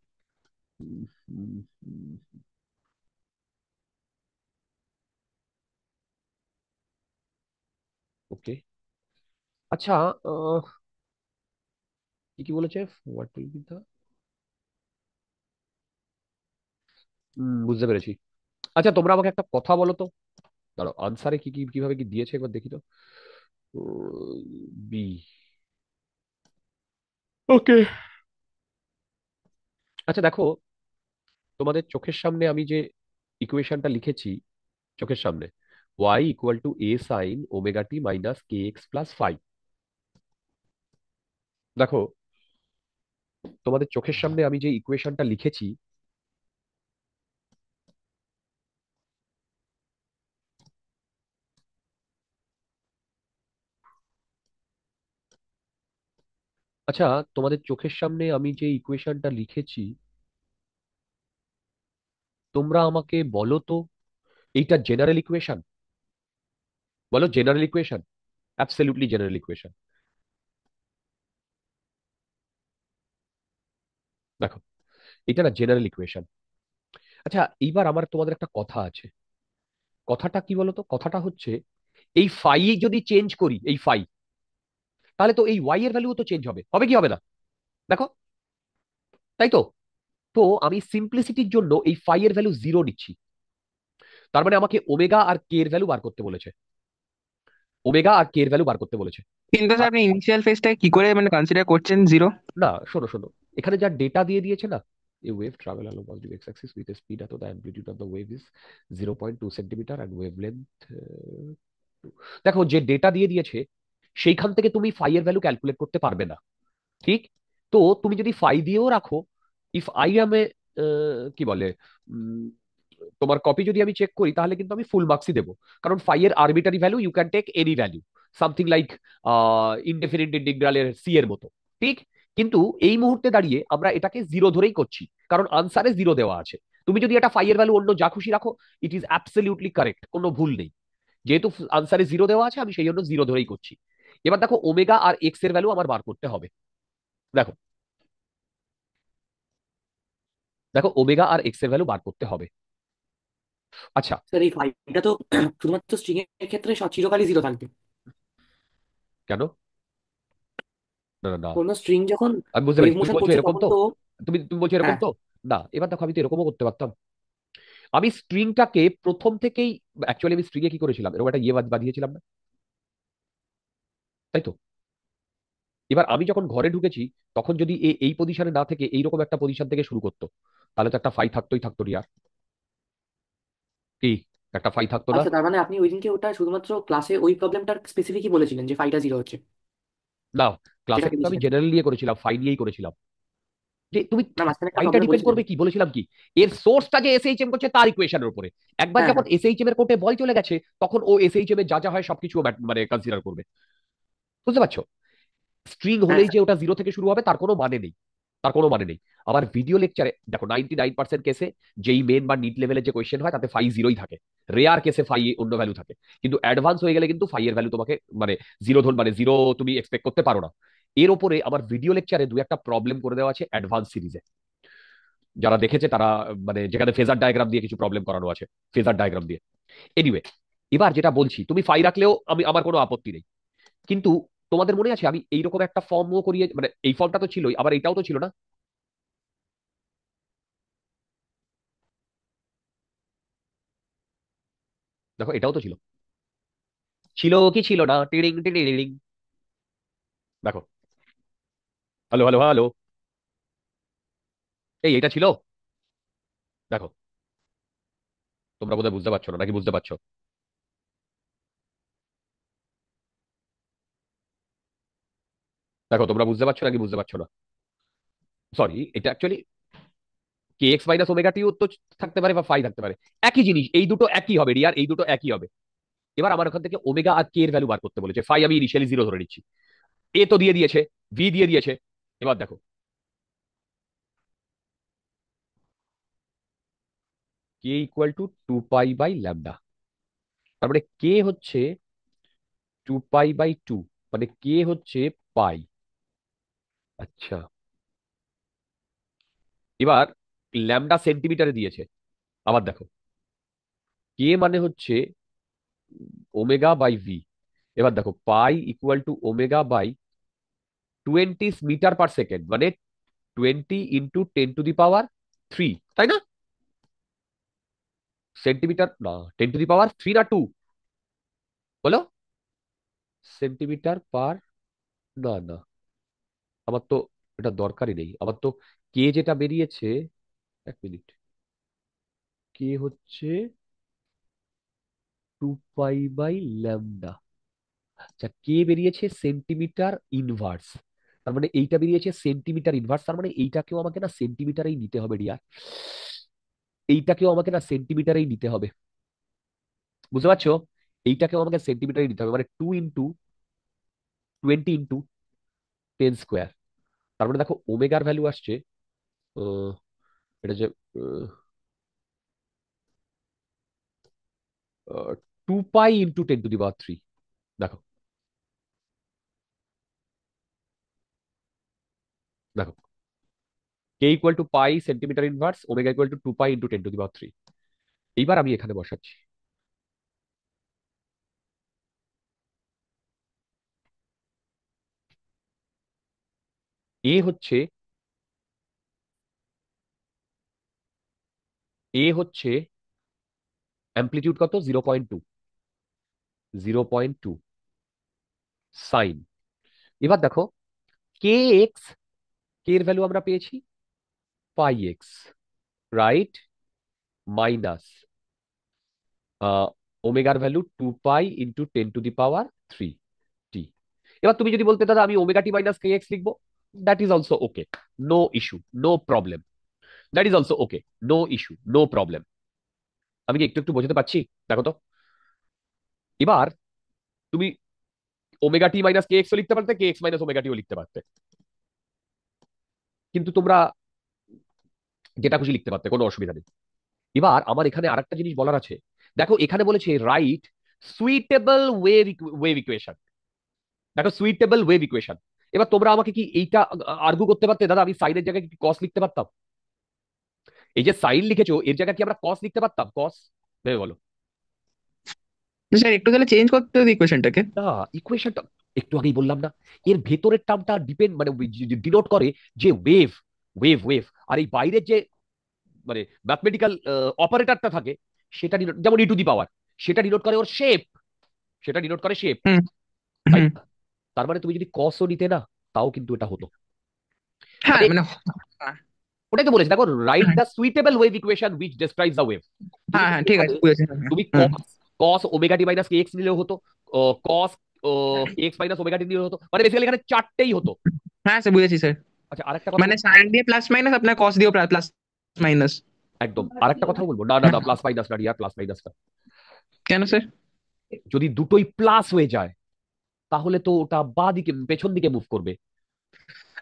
A: ওকে, আচ্ছা, কি কি বলেছে? What will be দা, বুঝতে পেরেছি। আচ্ছা, তোমরা আমাকে একটা কথা বলো তো, দাঁড়াও, আনসারে কি কি কিভাবে কি দিয়েছে একবার দেখি তো। বি, ওকে। আচ্ছা দেখো, তোমাদের চোখের সামনে আমি যে ইকুয়েশনটা লিখেছি, চোখের সামনে y equal to a sign omega T minus K x plus five. দেখো, তোমাদের চোখের সামনে আমি যে ইকুয়েশনটা লিখেছি, আচ্ছা, তোমাদের চোখের সামনে আমি যে ইকুয়েশনটা লিখেছি, তোমরা আমাকে বলো তো, এইটা জেনারেল ইকুয়েশন? বলো general equation, absolutely general equation. দেখো, এটা না জেনারেল ইকুয়েশন। আচ্ছা, এইবার আমার তোমাদের একটা কথা আছে। কথাটা কি বলতো? কথাটা হচ্ছে, এই ফাই যদি চেঞ্জ করি, এই ফাই, তাহলে তো এই ওয়াই এর ভ্যালু তো চেঞ্জ হবে, হবে কি হবে না? দেখো, তাই তো। তো আমি সিম্পলিসিটির জন্য এই ফাই এর ভ্যালু জিরো নিচ্ছি। তার মানে আমাকে ওমেগা আর কে এর ভ্যালু বার করতে বলেছে, ওমেগা আর কে এর ভ্যালু বার করতে বলেছে।
C: কিন্তু স্যার
A: আর
C: আপনি ইনিশিয়াল ফেজটা কি করে মানে কনসিডার করছেন জিরো?
A: না, শোনো শোনো, এখানে যা ডেটা দিয়ে দিয়েছে না, a wave travel along positive x-axis with a speed এত the amplitude of the wave is 0.2 centimeter and wavelength দেখো, যে ডেটা দিয়ে দিয়েছে সেইখান থেকে তুমি ফাই এর ভ্যালু ক্যালকুলেট করতে পারবে না, ঠিক? তো তুমি যদি ফাই দিয়েও রাখো, ইফ আই এম এ, কি বলে, উম, তোমার কপি যদি আমি চেক করি, তাহলে কিন্তু আমি ফুল মার্কসই দেবো। কারণ ফাই এর arbitrary value you can take any value, something like indefinite ইন্টিগ্রালের সি এর মতো, ঠিক? কিন্তু এই মুহূর্তে দাঁড়িয়ে আমরা এটাকে জিরো ধরেই করছি, কারণ আনসারে জিরো দেওয়া আছে। তুমি যদি এটা ফাই এর ভ্যালু অন্য যা খুশি রাখো, ইট ইজ অ্যাবসলিউটলি কারেক্ট, কোনো ভুল নেই। যেহেতু আনসারে জিরো দেওয়া আছে, আমি সেই জন্য জিরো ধরেই করছি। এবার দেখো, ওমেগা আর এক্স এর ভ্যালু আমার বার করতে হবে। দেখো, দেখো, ওমেগা আর এক্স এর ভ্যালু বার করতে হবে। আচ্ছা,
G: স্যার এই ফাইভটা তো শুধুমাত্র স্ট্রিং এর ক্ষেত্রে চিরকালই জিরো থাকবে।
A: কেন? না না না,
G: কোনো স্ট্রিং যখন
A: আমি বুঝতে
G: ওয়েভ
A: পেরেছি, তুমি
G: মোশন
A: বলছো
G: করছে
A: এরকম
G: তখন
A: তো,
G: তো
A: তুমি তুমি বলছো এরকম
G: হ্যাঁ।
A: তো। না, এবার দেখো, আমি তো এরকমও করতে পারতাম। আমি স্ট্রিংটাকে প্রথম থেকেই, অ্যাকচুয়ালি আমি স্ট্রিং এ কি করেছিলাম, এরকম একটা ইয়ে বাঁধিয়েছিলাম না, তাই তো? এবার আমি যখন ঘরে ঢুকেছি, তখন যদি এই পজিশনে না থেকে এইরকম একটা পজিশন থেকে শুরু করতো, তাহলে তো একটা ফাই থাকতোই থাকতো রিয়ার, কি? একটা ফাই থাকতো না?
G: আচ্ছা, তার মানে আপনি ওই দিনকে ওটা শুধুমাত্র ক্লাসে ওই প্রবলেমটার স্পেসিফিকই বলেছিলেন যে ফাইটা জিরো হচ্ছে,
A: না, ক্লাসে
G: যেটা
A: কিন্তু আমি
G: পেয়েছিলেন?
A: জেনারেল নিয়ে করেছিলাম, ফাই নিয়েই করেছিলাম। যে তুমি
G: না, মাঝখানে একটা
A: ফাইটা
G: প্রবলেম
A: ডিপেন্ড
G: বলেছিলেন।
A: করবে কি বলেছিলাম কি, এর সোর্সটা যে এসএইচএম করছে তার ইকুয়েশনের উপরে। একবার
G: হ্যাঁ
A: যখন
G: হ্যাঁ।
A: এসএইচএম এর কোর্টে বল চলে গেছে, তখন ও এসএইচএম এর যা যা হয় সবকিছু মানে কনসিডার করবে। বুঝতে পারছো? স্ট্রিং
G: হ্যাঁ
A: হলেই
G: স্যার।
A: যে ওটা জিরো থেকে শুরু হবে তার কোনো মানে নেই, তার কোনো মানে নেই। আমার ভিডিও লেকচারে দেখো, 99% কেসে যেই মেন বা নিট লেভেলের যে কোয়েশ্চেন হয়, তাতে ফাই জিরোই থাকে। রেয়ার কেসে ফাই অন্য ভ্যালু থাকে, কিন্তু অ্যাডভান্স হয়ে গেলে কিন্তু ফাই এর ভ্যালু তোমাকে মানে জিরো মানে জিরো তুমি এক্সপেক্ট করতে পারো না। এর ওপরে আমার ভিডিও লেকচারে দু একটা প্রবলেম করে দেওয়া আছে অ্যাডভান্স সিরিজে, যারা দেখেছে তারা, মানে যেখানে ফেজার ডায়াগ্রাম দিয়ে কিছু প্রবলেম করানো আছে, ফেজার ডায়াগ্রাম দিয়ে। এনিওয়ে, এবার যেটা বলছি, তুমি ফাই রাখলেও আমার কোনো আপত্তি নেই, কিন্তু তোমাদের মনে আছে আমি এইরকম একটা ফর্মও করিয়ে, মানে এই ফর্মটা তো ছিলই, আবার এইটাও তো ছিল না? দেখো, এটাও তো ছিল, ছিল কি ছিল না, টিড়িং টিড়িং। দেখো, হ্যালো হ্যালো হ্যালো, এটা ছিল। দেখো, তোমরা বোধহয় বুঝতে পারছো না, নাকি বুঝতে পারছো? দেখো, তোমরা বুঝতে পারছো নাকি বুঝতে পারছো না? সরি, এটা অ্যাকচুয়ালি কে এক্স মাইনাস ওমেগা টিও তো থাকতে পারে বা ফাই থাকতে পারে, একই জিনিস, এই দুটো একই হবে রিয়ার, এই দুটো একই হবে। এবার আমার ওখান থেকে ওমেগা আর কে এর ভ্যালু বার করতে বলেছে, ফাই আমি ইনিশিয়ালি জিরো ধরে নিচ্ছি, এ তো দিয়ে দিয়েছে, ভি দিয়ে দিয়েছে। এবার দেখো, কে ইকুয়াল টু 2π/λ। তার মানে কে হচ্ছে 2π/2, মানে কে হচ্ছে পাই। আচ্ছা, এবার ল্যামডা সেন্টিমিটারে দিয়েছে। আবার দেখো, কে মানে হচ্ছে ω/v। এবার দেখো pi equal to ω/20 metre per second, মানে 20 × 10⁻³ তাই না? সেন্টিমিটার না, 10⁻³ না 2, বলো। সেন্টিমিটার পার, না না, আমার তো এটা দরকারই নেই। আমার তো কে যেটা বেরিয়েছে, 1 মিনিট, কে হচ্ছে 2π/λ। আচ্ছা, কে বেরিয়েছে সেন্টিমিটার ইনভার্স, তার মানে এইটা বেরিয়েছে সেন্টিমিটার ইনভার্স, তার মানে এইটাকেও আমাকে না সেন্টিমিটারেই নিতে হবে ডিয়ার। এইটাকেও আমাকে না সেন্টিমিটারেই নিতে হবে, বুঝতে পারছো? এইটাকেও আমাকে সেন্টিমিটারেই নিতে হবে, মানে 2 × 20 × 10²। তার মানে দেখো ওমেগার ভ্যালু আসছে, আহ, এটা যে 2π × 10⁻³। দেখো দেখো, k equal to pi centimetre inverse, omega equal to 2π × 10⁻³। এইবার আমি এখানে বসাচ্ছি, এ হচ্ছে অ্যামপ্লিটিউড কত, 0.2, 0.2 সাইন। এবার দেখো কে এক্স, কে এর ভ্যালু আমরা পেয়েছি πx, রাইট, মাইনাস ওমেগার ভ্যালু 2π × 10⁻³ টি। এবার তুমি যদি বলতে দাদা আমি ω t - kx লিখবো, that is also okay, no issue, no problem, that is also okay, no issue, no problem. আমি কি একটু একটু বোঝাতে পারছি? দেখো তো, এবার তুমি ω t - kx ও লিখতে পারতে, kx - ω t ও লিখতে পারতে, কিন্তু তোমরা যেটা খুশি লিখতে পারতে, কোনো অসুবিধা নেই। এবার আমার এখানে আরেকটা জিনিস বলার আছে। দেখো এখানে বলেছে রাইট সুইটেবল ওয়েভ ইকুয়েশন। দেখো সুইটেবল ওয়েভ ইকুয়েশন, এবার তোমরা আমাকে কি এইটা আর্গু করতে পারতে দাদা আমি সাইনের জায়গায় কি কস লিখতে পারতাম? এই যে সাইন লিখেছো এর জায়গায় কি আমরা কস লিখতে পারতাম? কস, ভেবে বলো।
C: স্যার একটু তাহলে চেঞ্জ করতে হবে ইকুয়েশনটাকে।
A: না, ইকুয়েশনটা একটু আগেই বললাম না, এর ভেতরের টার্মটা ডিপেন্ড মানে ডিনোট করে যে ওয়েভ, ওয়েভ ওয়েভ, আর এই বাইরের যে মানে ম্যাথমেটিক্যাল অপারেটরটা থাকে সেটা যেমন e⁻, সেটা ডিনোট করে ওর শেপ, সেটা ডিনোট করে শেপ,
C: হুম
A: তাই
C: হুম।
A: না? তার মানে তুমি যদি কসও নিতে না, তাও কিন্তু এটা হতো।
C: হ্যাঁ
A: মানে
C: মানে
A: ওটাই তো বলেছি, দেখো write the suitable wave equation which describes the wave. তুমি
C: হ্যাঁ হ্যাঁ
A: কিন্তু
C: ঠিক
A: এখানে
C: আছে বুঝেছি। হ্যাঁ হ্যাঁ
A: তুমি
C: হুম।
A: কস, কস ω t - kx নিলেও হতো, কস kx - ω t নিলেও হতো, মানে বেসিক্যালি এখানে চারটেই হতো।
C: হ্যাঁ স্যার বুঝেছি স্যার।
A: আচ্ছা আরেকটা কথা
C: মানে
A: বলবো,
C: সাইন দিয়ে প্লাস মাইনাস, আপনার কস দিয়েও প্লাস মাইনাস।
A: একদম আরেকটা কথা বলবো, না না
C: হ্যাঁ।
A: না, প্লাস মাইনাস না ডিয়ার, প্লাস মাইনাস না।
C: কেন স্যার?
A: যদি দুটোই প্লাস হয়ে যায় তাহলে তো ওটা বাঁ দিকে পেছন দিকে মুভ করবে।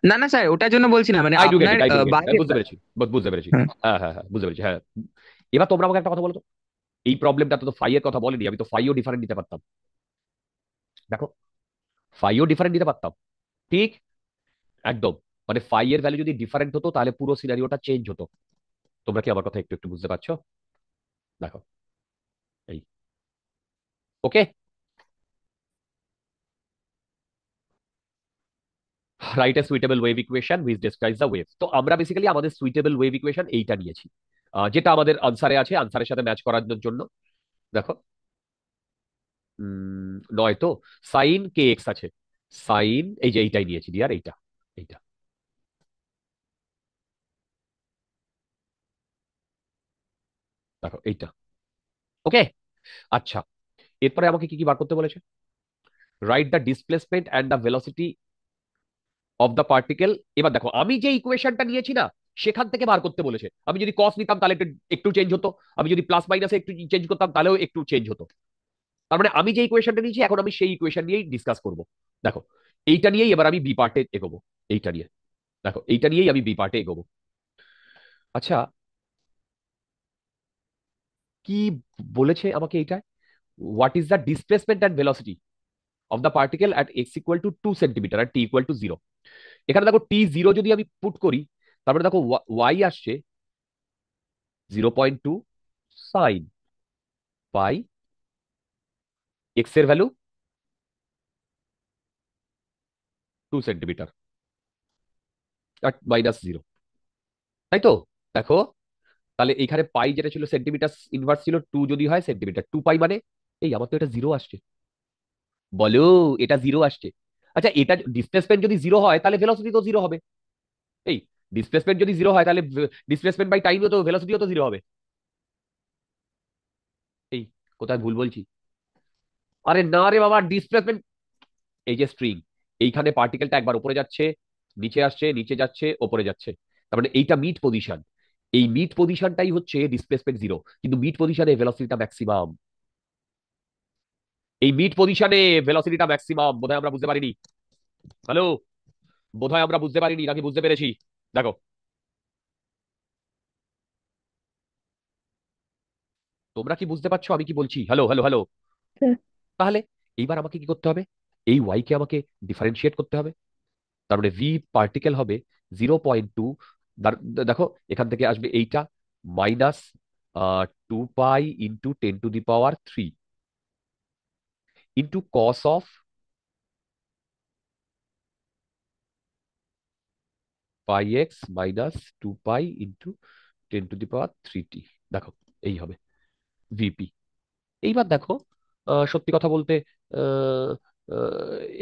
C: না না স্যার, ওটার জন্য বলছি না, মানে
A: আই ডু গেট
C: আপনার
A: ইট, আই ডু গেট ইট,
C: বাইরে।
A: বুঝতে পেরেছি, বুঝতে পেরেছি।
C: হ্যাঁ
A: হ্যাঁ হ্যাঁ হ্যাঁ, বুঝতে পেরেছি, হ্যাঁ। এবার তোমরা আমাকে একটা কথা বলো তো, এই প্রবলেমটা তো ফাই এর কথা বলেনি, আমি তো ফাইও ডিফারেন্ট নিতে পারতাম। দেখো ফাইও ডিফারেন্ট নিতে পারতাম, ঠিক, একদম। মানে ফাই এর ভ্যালু যদি ডিফারেন্ট হতো তাহলে পুরো সিনারিওটা চেঞ্জ হতো। তোমরা কি আমার কথা একটু একটু বুঝতে পারছো? দেখো এই, okay, right a suitable wave equation which describes the wave. তো আমরা বেসিক্যালি আমাদের সুইটেবল ওয়েভ ইকুয়েশন এইটা নিয়েছি, যেটা আমাদের আনসারে আছে, আনসারের সাথে ম্যাচ করার জন্য। দেখো নয় তো, সাইন কে এক্স আছে, সাইন এই যে এইটাই নিয়েছি ডিয়ার, এইটা, এইটা, দেখো এইটা, ওকে। আচ্ছা, এরপরে আমাকে কি কি বার করতে বলেছে? Write the displacement and the velocity of the particle. এবার দেখো আমি যে ইকুয়েশনটা নিয়েছি না, সেখান থেকে বার করতে বলেছে। আমি যদি কস নিতাম তাহলে একটু একটু চেঞ্জ হতো, আমি যদি প্লাস মাইনাসে একটু চেঞ্জ করতাম তাহলেও একটু চেঞ্জ হতো। তার মানে আমি যে ইকুয়েশনটা নিয়েছি এখন আমি সেই ইকুয়েশন নিয়েই ডিসকাস করব। দেখো এইটা নিয়েই এবার আমি বি পার্টে এগোবো, এইটা নিয়ে, দেখো এইটা নিয়েই আমি বি পার্টে এগোবো। আচ্ছা, কি বলেছে আমাকে এইটা, what is the displacement and velocity of the particle at x equal to 2 centimetre আর টি ইকুয়াল টু 0। এখানে দেখো T0 যদি আমি পুট করি, তারপরে দেখো ওয়াই আসছে 0.2 সাইন পাই, এক্স এর ভ্যালু 2 সেন্টিমিটার আর -0, তাই তো? দেখো, তাহলে এখানে পাই যেটা ছিল সেন্টিমিটার ইনভার্স ছিল, 2 যদি হয় সেন্টিমিটার, 2 পাই মানে এই আমার তো এটা 0 আসছে। বলো, এটা 0 আসছে। আচ্ছা, এটা ডিসপ্লেসমেন্ট যদি 0 হয় তাহলে ভেলোসিটি তো 0 হবে। এই ডিসপ্লেসমেন্ট যদি 0 হয় তাহলে ডিসপ্লেসমেন্ট বাই টাইমও তো, ভেলোসিটিও তো 0 হবে। এই কোথায় ভুল বলছি? আরে না রে বাবা, ডিসপ্লেসমেন্ট, এই যে স্ট্রিং, এইখানে পার্টিকেলটা একবার উপরে যাচ্ছে, নিচে আসছে, নিচে যাচ্ছে, উপরে যাচ্ছে, তার মানে এইটা মিড পজিশন। এই মিড পজিশনটাই হচ্ছে ডিসপ্লেসমেন্ট 0, কিন্তু মিড পজিশনে ভেলোসিটিটা ম্যাক্সিমাম। এই মিড পজিশনে ভেলোসিটিটা ম্যাক্সিমাম, বোধহয় আমরা বুঝতে পারিনি। হ্যালো, বোধহয় আমরা বুঝতে পারিনি নাকি বুঝতে পেরেছি? দেখো, তোমরা কি বুঝতে পারছো আমি কি বলছি? Hello hello hello.
D: স্যার।
A: তাহলে এইবার আমাকে কি করতে হবে? এই ওয়াই কে আমাকে ডিফারেন্সিয়েট করতে হবে। তার মানে ভি পার্টিকেল হবে 0.2, দেখো এখান থেকে আসবে এইটা minus 2 pi × 10⁻³ into cos of pi x minus 2 পাই × 10⁻³ দেখো, এই হবে ভিপি। এইবার দেখো, সত্যি কথা বলতে আহ,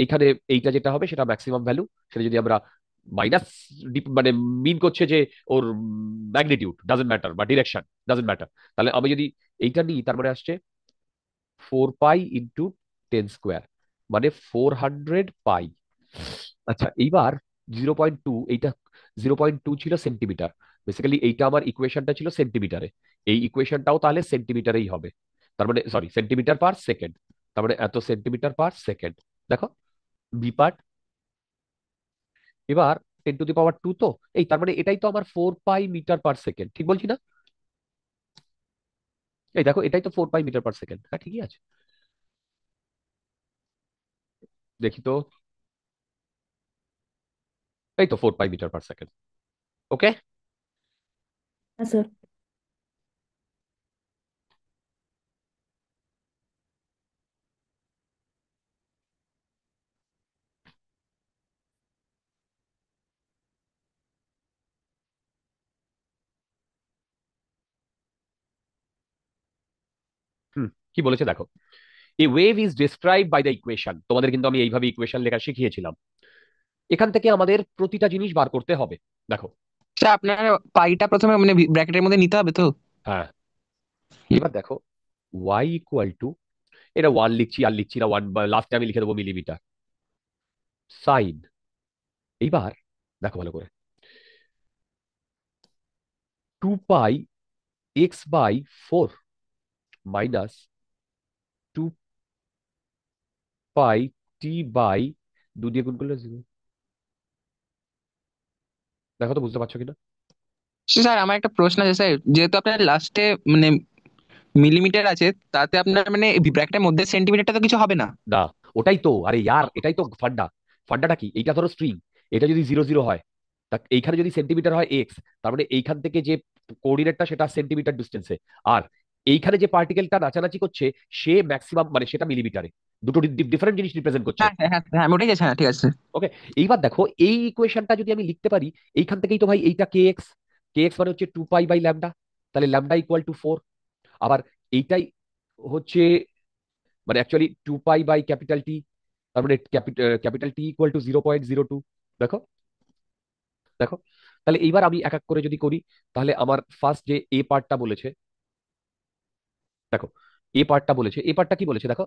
A: এইখানে এইটা যেটা হবে সেটা ম্যাক্সিমাম ভ্যালু, সেটা যদি আমরা মাইনাস, মানে মিন করছে যে ওর ম্যাগনিটিউড ডাজেন্ট ম্যাটার বা ডিরেকশন ডাজেন্ট ম্যাটার, তাহলে আমি যদি এইটা নিই তার মানে আসছে 4 পাই × 10², মানে 400 পাই। আচ্ছা, এইবার 0.2, এইটা 0.2 ছিল সেন্টিমিটার, বেসিক্যালি এইটা আমার ইকুয়েশনটা ছিল সেন্টিমিটারে, এই ইকুয়েশনটাও তাহলে সেন্টিমিটারেই হবে। তার মানে সরি, সেন্টিমিটার পার সেকেন্ড, তার মানে এত সেন্টিমিটার পার সেকেন্ড। দেখো, বি পার্ট। এবার 10⁻², তো এই তার মানে এটাই তো আমার 4 পাই মিটার পার সেকেন্ড, ঠিক বলছি না? এই দেখো, এটাই তো 4 পাই মিটার পার সেকেন্ড, হ্যাঁ ঠিকই আছে। দেখি তো, এই তো 4 পাই মিটার পার সেকেন্ড। ওকে।
D: হ্যাঁ স্যার।
A: হুম, কি বলেছে দেখো, a wave is describe by the equation, তোমাদের কিন্তু আমি এইভাবে ইকুয়েশন লেখা শিখিয়েছিলাম। এখান থেকে আমাদের প্রতিটা জিনিস বার করতে হবে। দেখো,
C: স্যার আপনার পাইটা প্রথমে মানে ব্র্যাকেটের মধ্যে নিতে হবে তো?
A: হ্যাঁ, এবার দেখো ওয়াই ইকুয়াল টু, এটা 1 লিখছি আর লিখছি না, 1 লাস্টে আমি লিখে দেবো মিলিমিটার, সাইন, এইবার দেখো ভালো করে, 2 পাই x/4 মাইনাস 2 পাই t/2 দিয়ে গুণ করলে 0। দেখো তো বুঝতে পারছো কিনা?
C: স্যার আমার একটা প্রশ্ন আছে স্যার, যেহেতু আপনার লাস্টে মানে মিলিমিটার আছে, তাতে আপনার মানে ব্র্যাকেটের মধ্যে সেন্টিমিটারটা তো কিছু হবে না?
A: না, ওটাই তো, আরে ইয়ার এটাই তো ফান্ডা। ফান্ডাটা কি, এইটা ধরো স্ট্রিং, এটা যদি 0 0 হয়, তা এইখানে যদি সেন্টিমিটার হয় এক্স, তার মানে এইখান থেকে যে কোঅর্ডিনেটটা সেটা সেন্টিমিটার ডিস্টেন্সে, আর এইখানে যে পার্টিকেলটা নাচানাচি করছে সে ম্যাক্সিমাম মানে সেটা মিলিমিটারে, দুটো ডিফারেন্ট জিনিস রিপ্রেজেন্ট করছে।
C: হ্যাঁ হ্যাঁ হ্যাঁ হ্যাঁ, আমি ওটাই যাচ্ছি, হ্যাঁ ঠিক আছে।
A: ওকে, এইবার দেখো এই ইকুয়েশনটা যদি আমি লিখতে পারি, এইখান থেকেই তো ভাই এইটা কে এক্স, কে এক্স মানে হচ্ছে 2 পাই/ল্যামডা, তাহলে ল্যামডা ইকুয়াল টু 4। আবার এইটাই হচ্ছে মানে অ্যাকচুয়ালি 2 পাই/ক্যাপিটাল টি, তার মানে ক্যাপিটাল টি ইকুয়াল টু 0.02। দেখো, দেখো, তাহলে এইবার আমি এক এক করে যদি করি, তাহলে আমার ফার্স্ট যে এ পার্টটা বলেছে, দেখো এ পার্টটা বলেছে, এ পার্টটা কি বলেছে দেখো,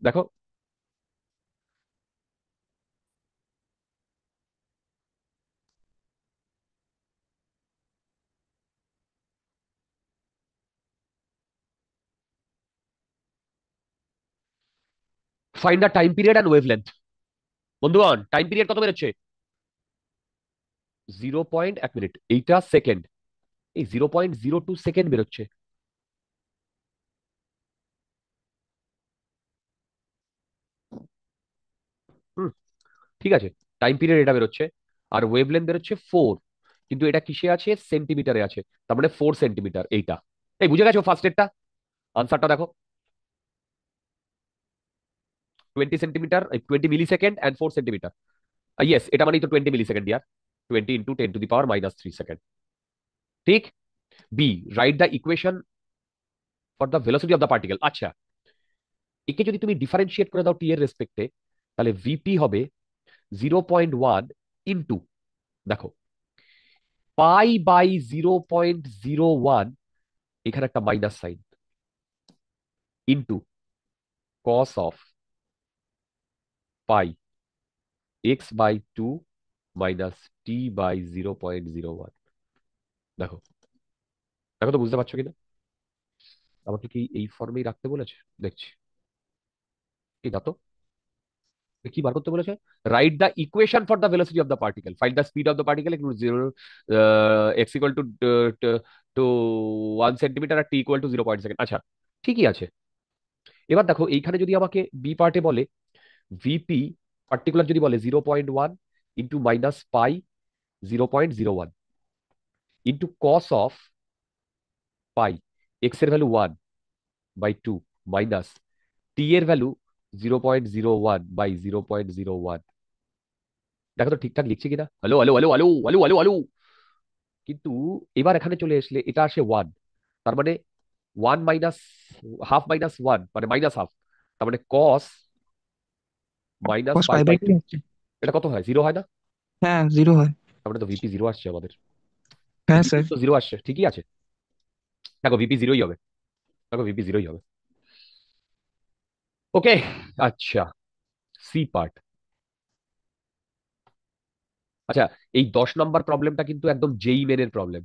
A: দেখো find the time period and wavelength. বন্ধুগণ, টাইম পিরিয়ড কত বেরোচ্ছে? 0.1 মিনিট, এইটা সেকেন্ড, এই 0.02 সেকেন্ড বেরোচ্ছে। হুম, ঠিক আছে, টাইম পিরিয়ড এটা বেরোচ্ছে, আর ওয়েভলেন্থ বেরোচ্ছে 4, কিন্তু এটা কিসে আছে? সেন্টিমিটারে আছে, তার মানে 4 সেন্টিমিটার এইটা। এই বুঝে গেছো ফার্স্ট এরটা? আনসারটা দেখো, 20 centimetre, 20 millisecond and 4 centimetre. Yes, এটা মানেই তো 20 মিলি সেকেন্ড ইয়ার, 20 × 10⁻³ ঠিক। B, write the equation for the velocity of the particle. আচ্ছা, একে যদি তুমি ডিফারেন্সিয়েট করে দাও টি এর রেসপেক্টে, তাহলে ভিপি হবে 0.1 ইন্টু, দেখো, π/0.01, এখানে একটা minus sine, into cos of pi x/2 minus t/0.01। দেখো, দেখো তো বুঝতে পারছো কিনা? আমাকে কি এই ফর্মেই রাখতে বলেছে? দেখছি, কি না তো, কি বার করতে বলেছে? Write the equation for the velocity of the particle, find the speed of the particle equal to 0, x equal to two 1 centimetre আর টি ইকুয়াল টু 0.2 সেকেন্ড। আচ্ছা, ঠিকই আছে। এবার দেখো, এইখানে যদি আমাকে বি পার্টে বলে ভিপি পার্টিকুলার, যদি বলে 0.1 into minus pi 0.01 into cos of pi, x এর ভ্যালু 1/2 মাইনাস টি এর ভ্যালু 0.01/0.01। দেখো তো ঠিকঠাক লিখছি কিনা? Hello hello hello hello hello hello hello. কিন্তু এবার এখানে চলে আসলে এটা আসে 1, তার মানে 1 - ½ - 1 মানে -½ তার মানে কস মাইনাস
C: cos
A: পাই
C: পাই
A: বাই
C: বাই
A: টু।
C: 2 হচ্ছে।
A: এটা কত হয়? 0 হয় না?
C: হ্যাঁ, 0 হয়।
A: তার মানে তো ভিপি 0 আসছে আমাদের,
C: হ্যাঁ
A: ভিপি
C: স্যার।
A: তো 0 আসছে, ঠিকই আছে। দেখো ভিপি 0ই হবে, দেখো ভিপি 0ই হবে। ওকে, আচ্ছা, সি পার্ট। আচ্ছা, এই 10 নম্বর প্রবলেমটা কিন্তু একদম জেই মেনের প্রবলেম,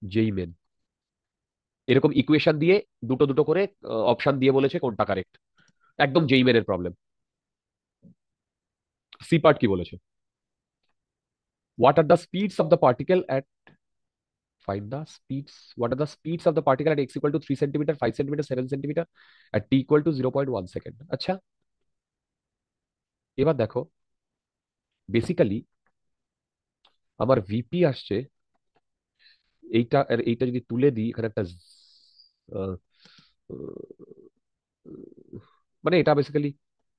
A: জেই মেন। এরকম ইকুয়েশন দিয়ে দুটো দুটো করে অপশন দিয়ে বলেছে কোনটা কারেক্ট, একদম জেই মেনের প্রবলেম। সি পার্ট কি বলেছে? What are the speeds of the particle at find the speeds? What are the speeds of the particle at x equal to 3 centimeter, 5 centimeter, 7 centimeter, at t equal to 0.1 second? আচ্ছা, এবার দেখো, basically আমার VP আসছে এইটা, আর এইটা যদি তুলে দিই এখানে একটা আহ, মানে এটা বেসিক্যালি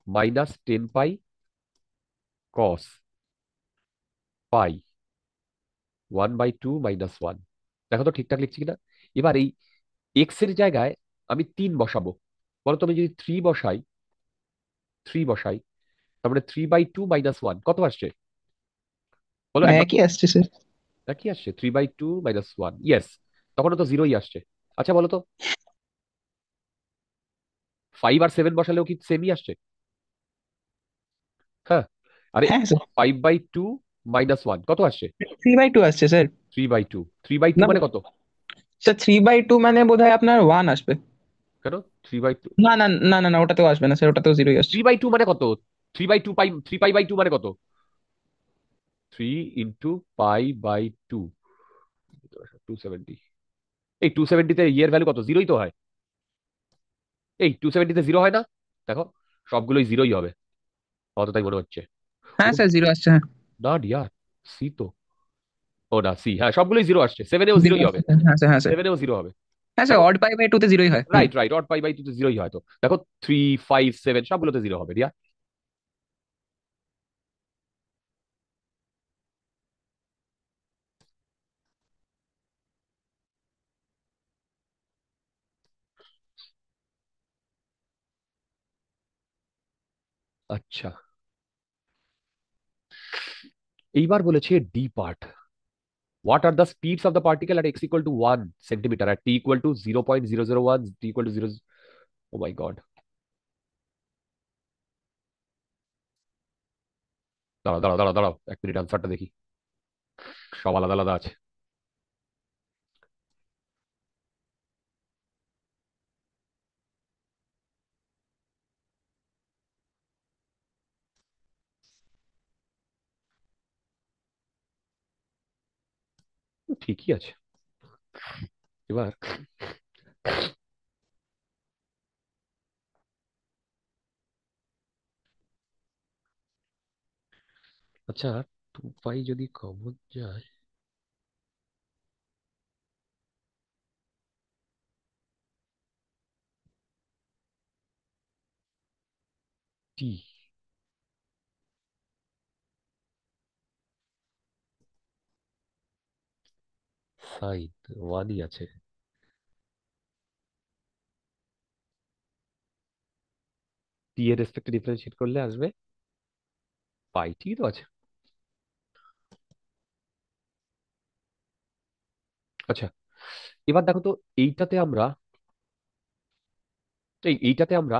A: -10 পাই কস পাই 1/2 -1। দেখো তো ঠিকঠাক লিখছি কিনা? এবার এই এক্স এর জায়গায় আমি 3 বসাবো, বলো তো, আমি যদি 3 বসাই তার মানে 3/2 - 1 কত আসছে? বলো একবার।
C: একই আসছে স্যার।
A: কি আসছে? 3/2 - 1, ইয়েস, তখন তো 0ই আসছে। আচ্ছা বলো তো, 5 আর 7 বসালেও কি সেমই আসছে? হ্যাঁ, আরে
C: হ্যাঁ স্যার,
A: 5/2 - 1 কত আসছে?
C: 3/2 আসছে স্যার।
A: 3/2, 3/2
C: না
A: মানে কত?
C: স্যার, 3/2 মানে বোধহয় আপনার 1 আসবে।
A: কেন 3/2?
C: না না না না না, ওটাতেও আসবে না স্যার, ওটাতেও 0ই আসছে।
A: 3/2 মানে কত? 3/2 পাই, 3 পাই/2 মানে কত? 3 × π/2, 270। এই 270-তে ইয়ের ভ্যালু কত? 0ই তো হয়। এই 270-তে 0 হয় না? দেখো, সবগুলোই 0ই হবে, অত তাই মনে হচ্ছে। ও
C: হ্যাঁ স্যার, 0 আসছে, হ্যাঁ।
A: না ডিয়ার, সি তো, ও না, সি, হ্যাঁ সবগুলোই 0 আসছে, 7-এও
C: 0
A: 0ই হবে,
C: আসছে স্যার, হ্যাঁ স্যার, হ্যাঁ স্যার।
A: 7-এও 0 হবে।
C: হ্যাঁ স্যার,
A: দেখো,
C: অড পাই বাই 2 তে 0ই হয়। হুম।
A: রাইট রাইট, অড π/2-তে 0ই হয়। তো দেখো, 3, 5, 7 সবগুলোতে 0 হবে রিয়া। আচ্ছা, এইবার বলেছে D part. What are the speeds of the particle at x equal to 1 centimeter, at t equal to 0.001, t equal to 0? Oh my god, দাঁড়াও দাঁড়াও দাঁড়াও দাঁড়াও, 1 মিনিট, আনসারটা দেখি, সব আলাদা আলাদা আছে। ঠিকই আছে। এবার আচ্ছা, 2 পাই যদি কমন যায়, টি সাইন 1ই আছে। টি এর রেসপেক্টে ডিফারেন্সিয়েট করলে আসবে পাই, ঠিকই তো আছে। আচ্ছা, এবার দেখো তো, এইটাতে আমরা এইটাতে আমরা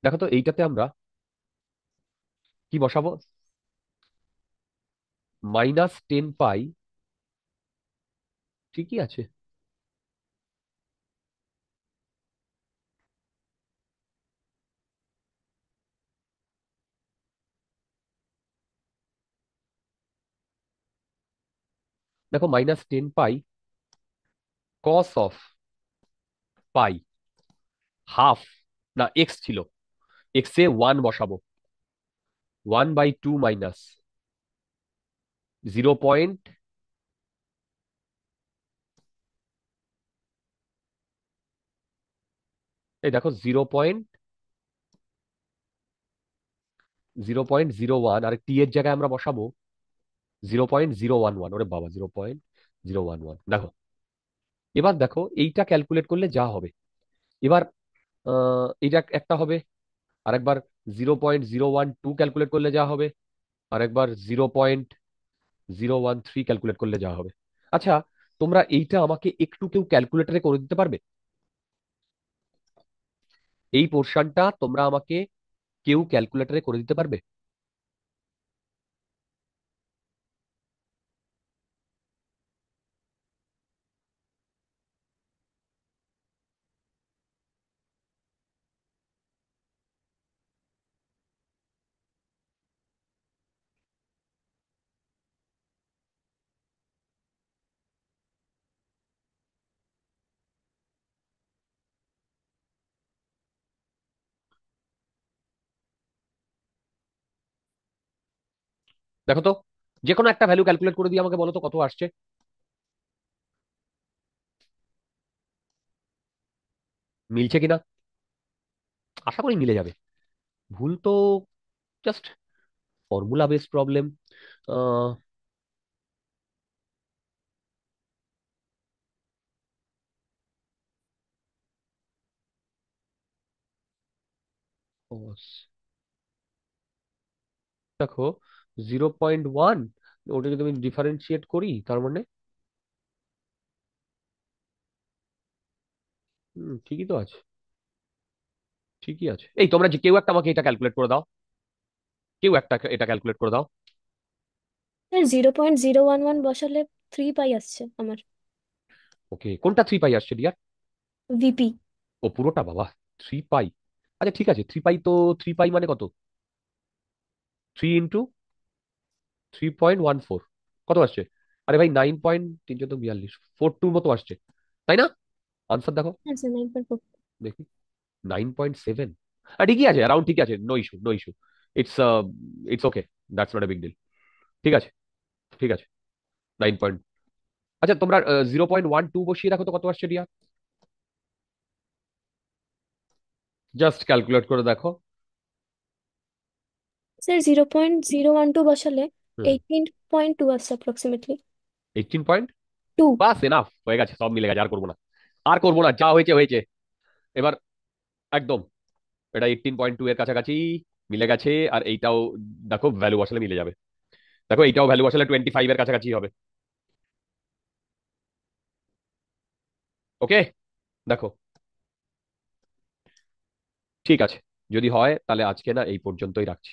A: দেখো তো এইটাতে আমরা কি বসাবো? -10 পাই, ঠিকই আছে। দেখো -10 পাই কস অফ পাই হাফ, না এক্স ছিল, এক্স এ 1 বসাবো, 1/2 মাইনাস 0. এই দেখো 0.0.01, আর টি এর জায়গায় আমরা বসাবো 0.011। ওরে বাবা, 0.011। দেখো, এবার দেখো এইটা ক্যালকুলেট করলে যা হবে। এবার এইটা একটা হবে, আরেকবার 0.012 ক্যালকুলেট করলে যা হবে, আরেকবার 0.013 ক্যালকুলেট করলে যা হবে। আচ্ছা, তোমরা এইটা আমাকে একটু কেউ ক্যালকুলেটরে করে দিতে পারবে? এই পোর্শনটা তোমরা আমাকে কেউ ক্যালকুলেটরে করে দিতে পারবে? দেখো তো, যে কোনো একটা ভ্যালু ক্যালকুলেট করে দিয়ে আমাকে বলো তো কত আসছে। মিলছে কিনা? আশা করি মিলে যাবে। ভুল তো জাস্ট ফর্মুলা বেসড প্রবলেম। দেখো 0.1, ওটা যদি আমি ডিফারেন্সিয়েট করি তার মানে ঠিকই তো আছে, ঠিকই আছে। এই তোমরা যে কেউ একটা আমাকে এটা ক্যালকুলেট করে দাও, কেউ একটা এটা ক্যালকুলেট করে দাও।
D: স্যার 0.011 বসালে 3 পাই আসছে আমার।
A: ওকে, কোনটা 3 পাই আসছে ডিয়ার?
D: ভিপি।
A: ও পুরোটা, বাবা 3 পাই। আচ্ছা ঠিক আছে, 3 পাই তো, 3 পাই মানে কত? 3 × 3.14 কত আসছে? আরে ভাই 9.342 মতো আসছে, তাই না? আনসার দেখো,
D: হ্যাঁ স্যার 9.4।
A: দেখি 9.7। ঠিকই আছে, অ্যারাউন্ড ঠিক আছে, no issue, no issue. It's it's okay, that's not a big deal. ঠিক আছে, ঠিক আছে। 9 পয়েন্ট। আচ্ছা, তোমরা 0.12 বসিয়ে রাখো তো কত আসছে ডিয়া, জাস্ট ক্যালকুলেট করে দেখো।
D: স্যার 0.012 বসালে
A: হুম,
D: 18.2 আসছে অ্যাপ্রক্সিমেটলি।
A: 18 পয়েন্ট।
D: 2।
A: বাস এনাফ, হয়ে গেছে, সব মিলে গেছে, আর করবো না, আর করবো না, যা হয়েছে হয়েছে। এবার একদম এটা 18.2 এর কাছাকাছি মিলে গেছে, আর এইটাও দেখো ভ্যালু বসালে মিলে যাবে। দেখো এইটাও ভ্যালু বসালে 25 এর কাছাকাছি হবে। ওকে, দেখো, ঠিক আছে। যদি হয় তাহলে আজকে না এই পর্যন্তই রাখছি।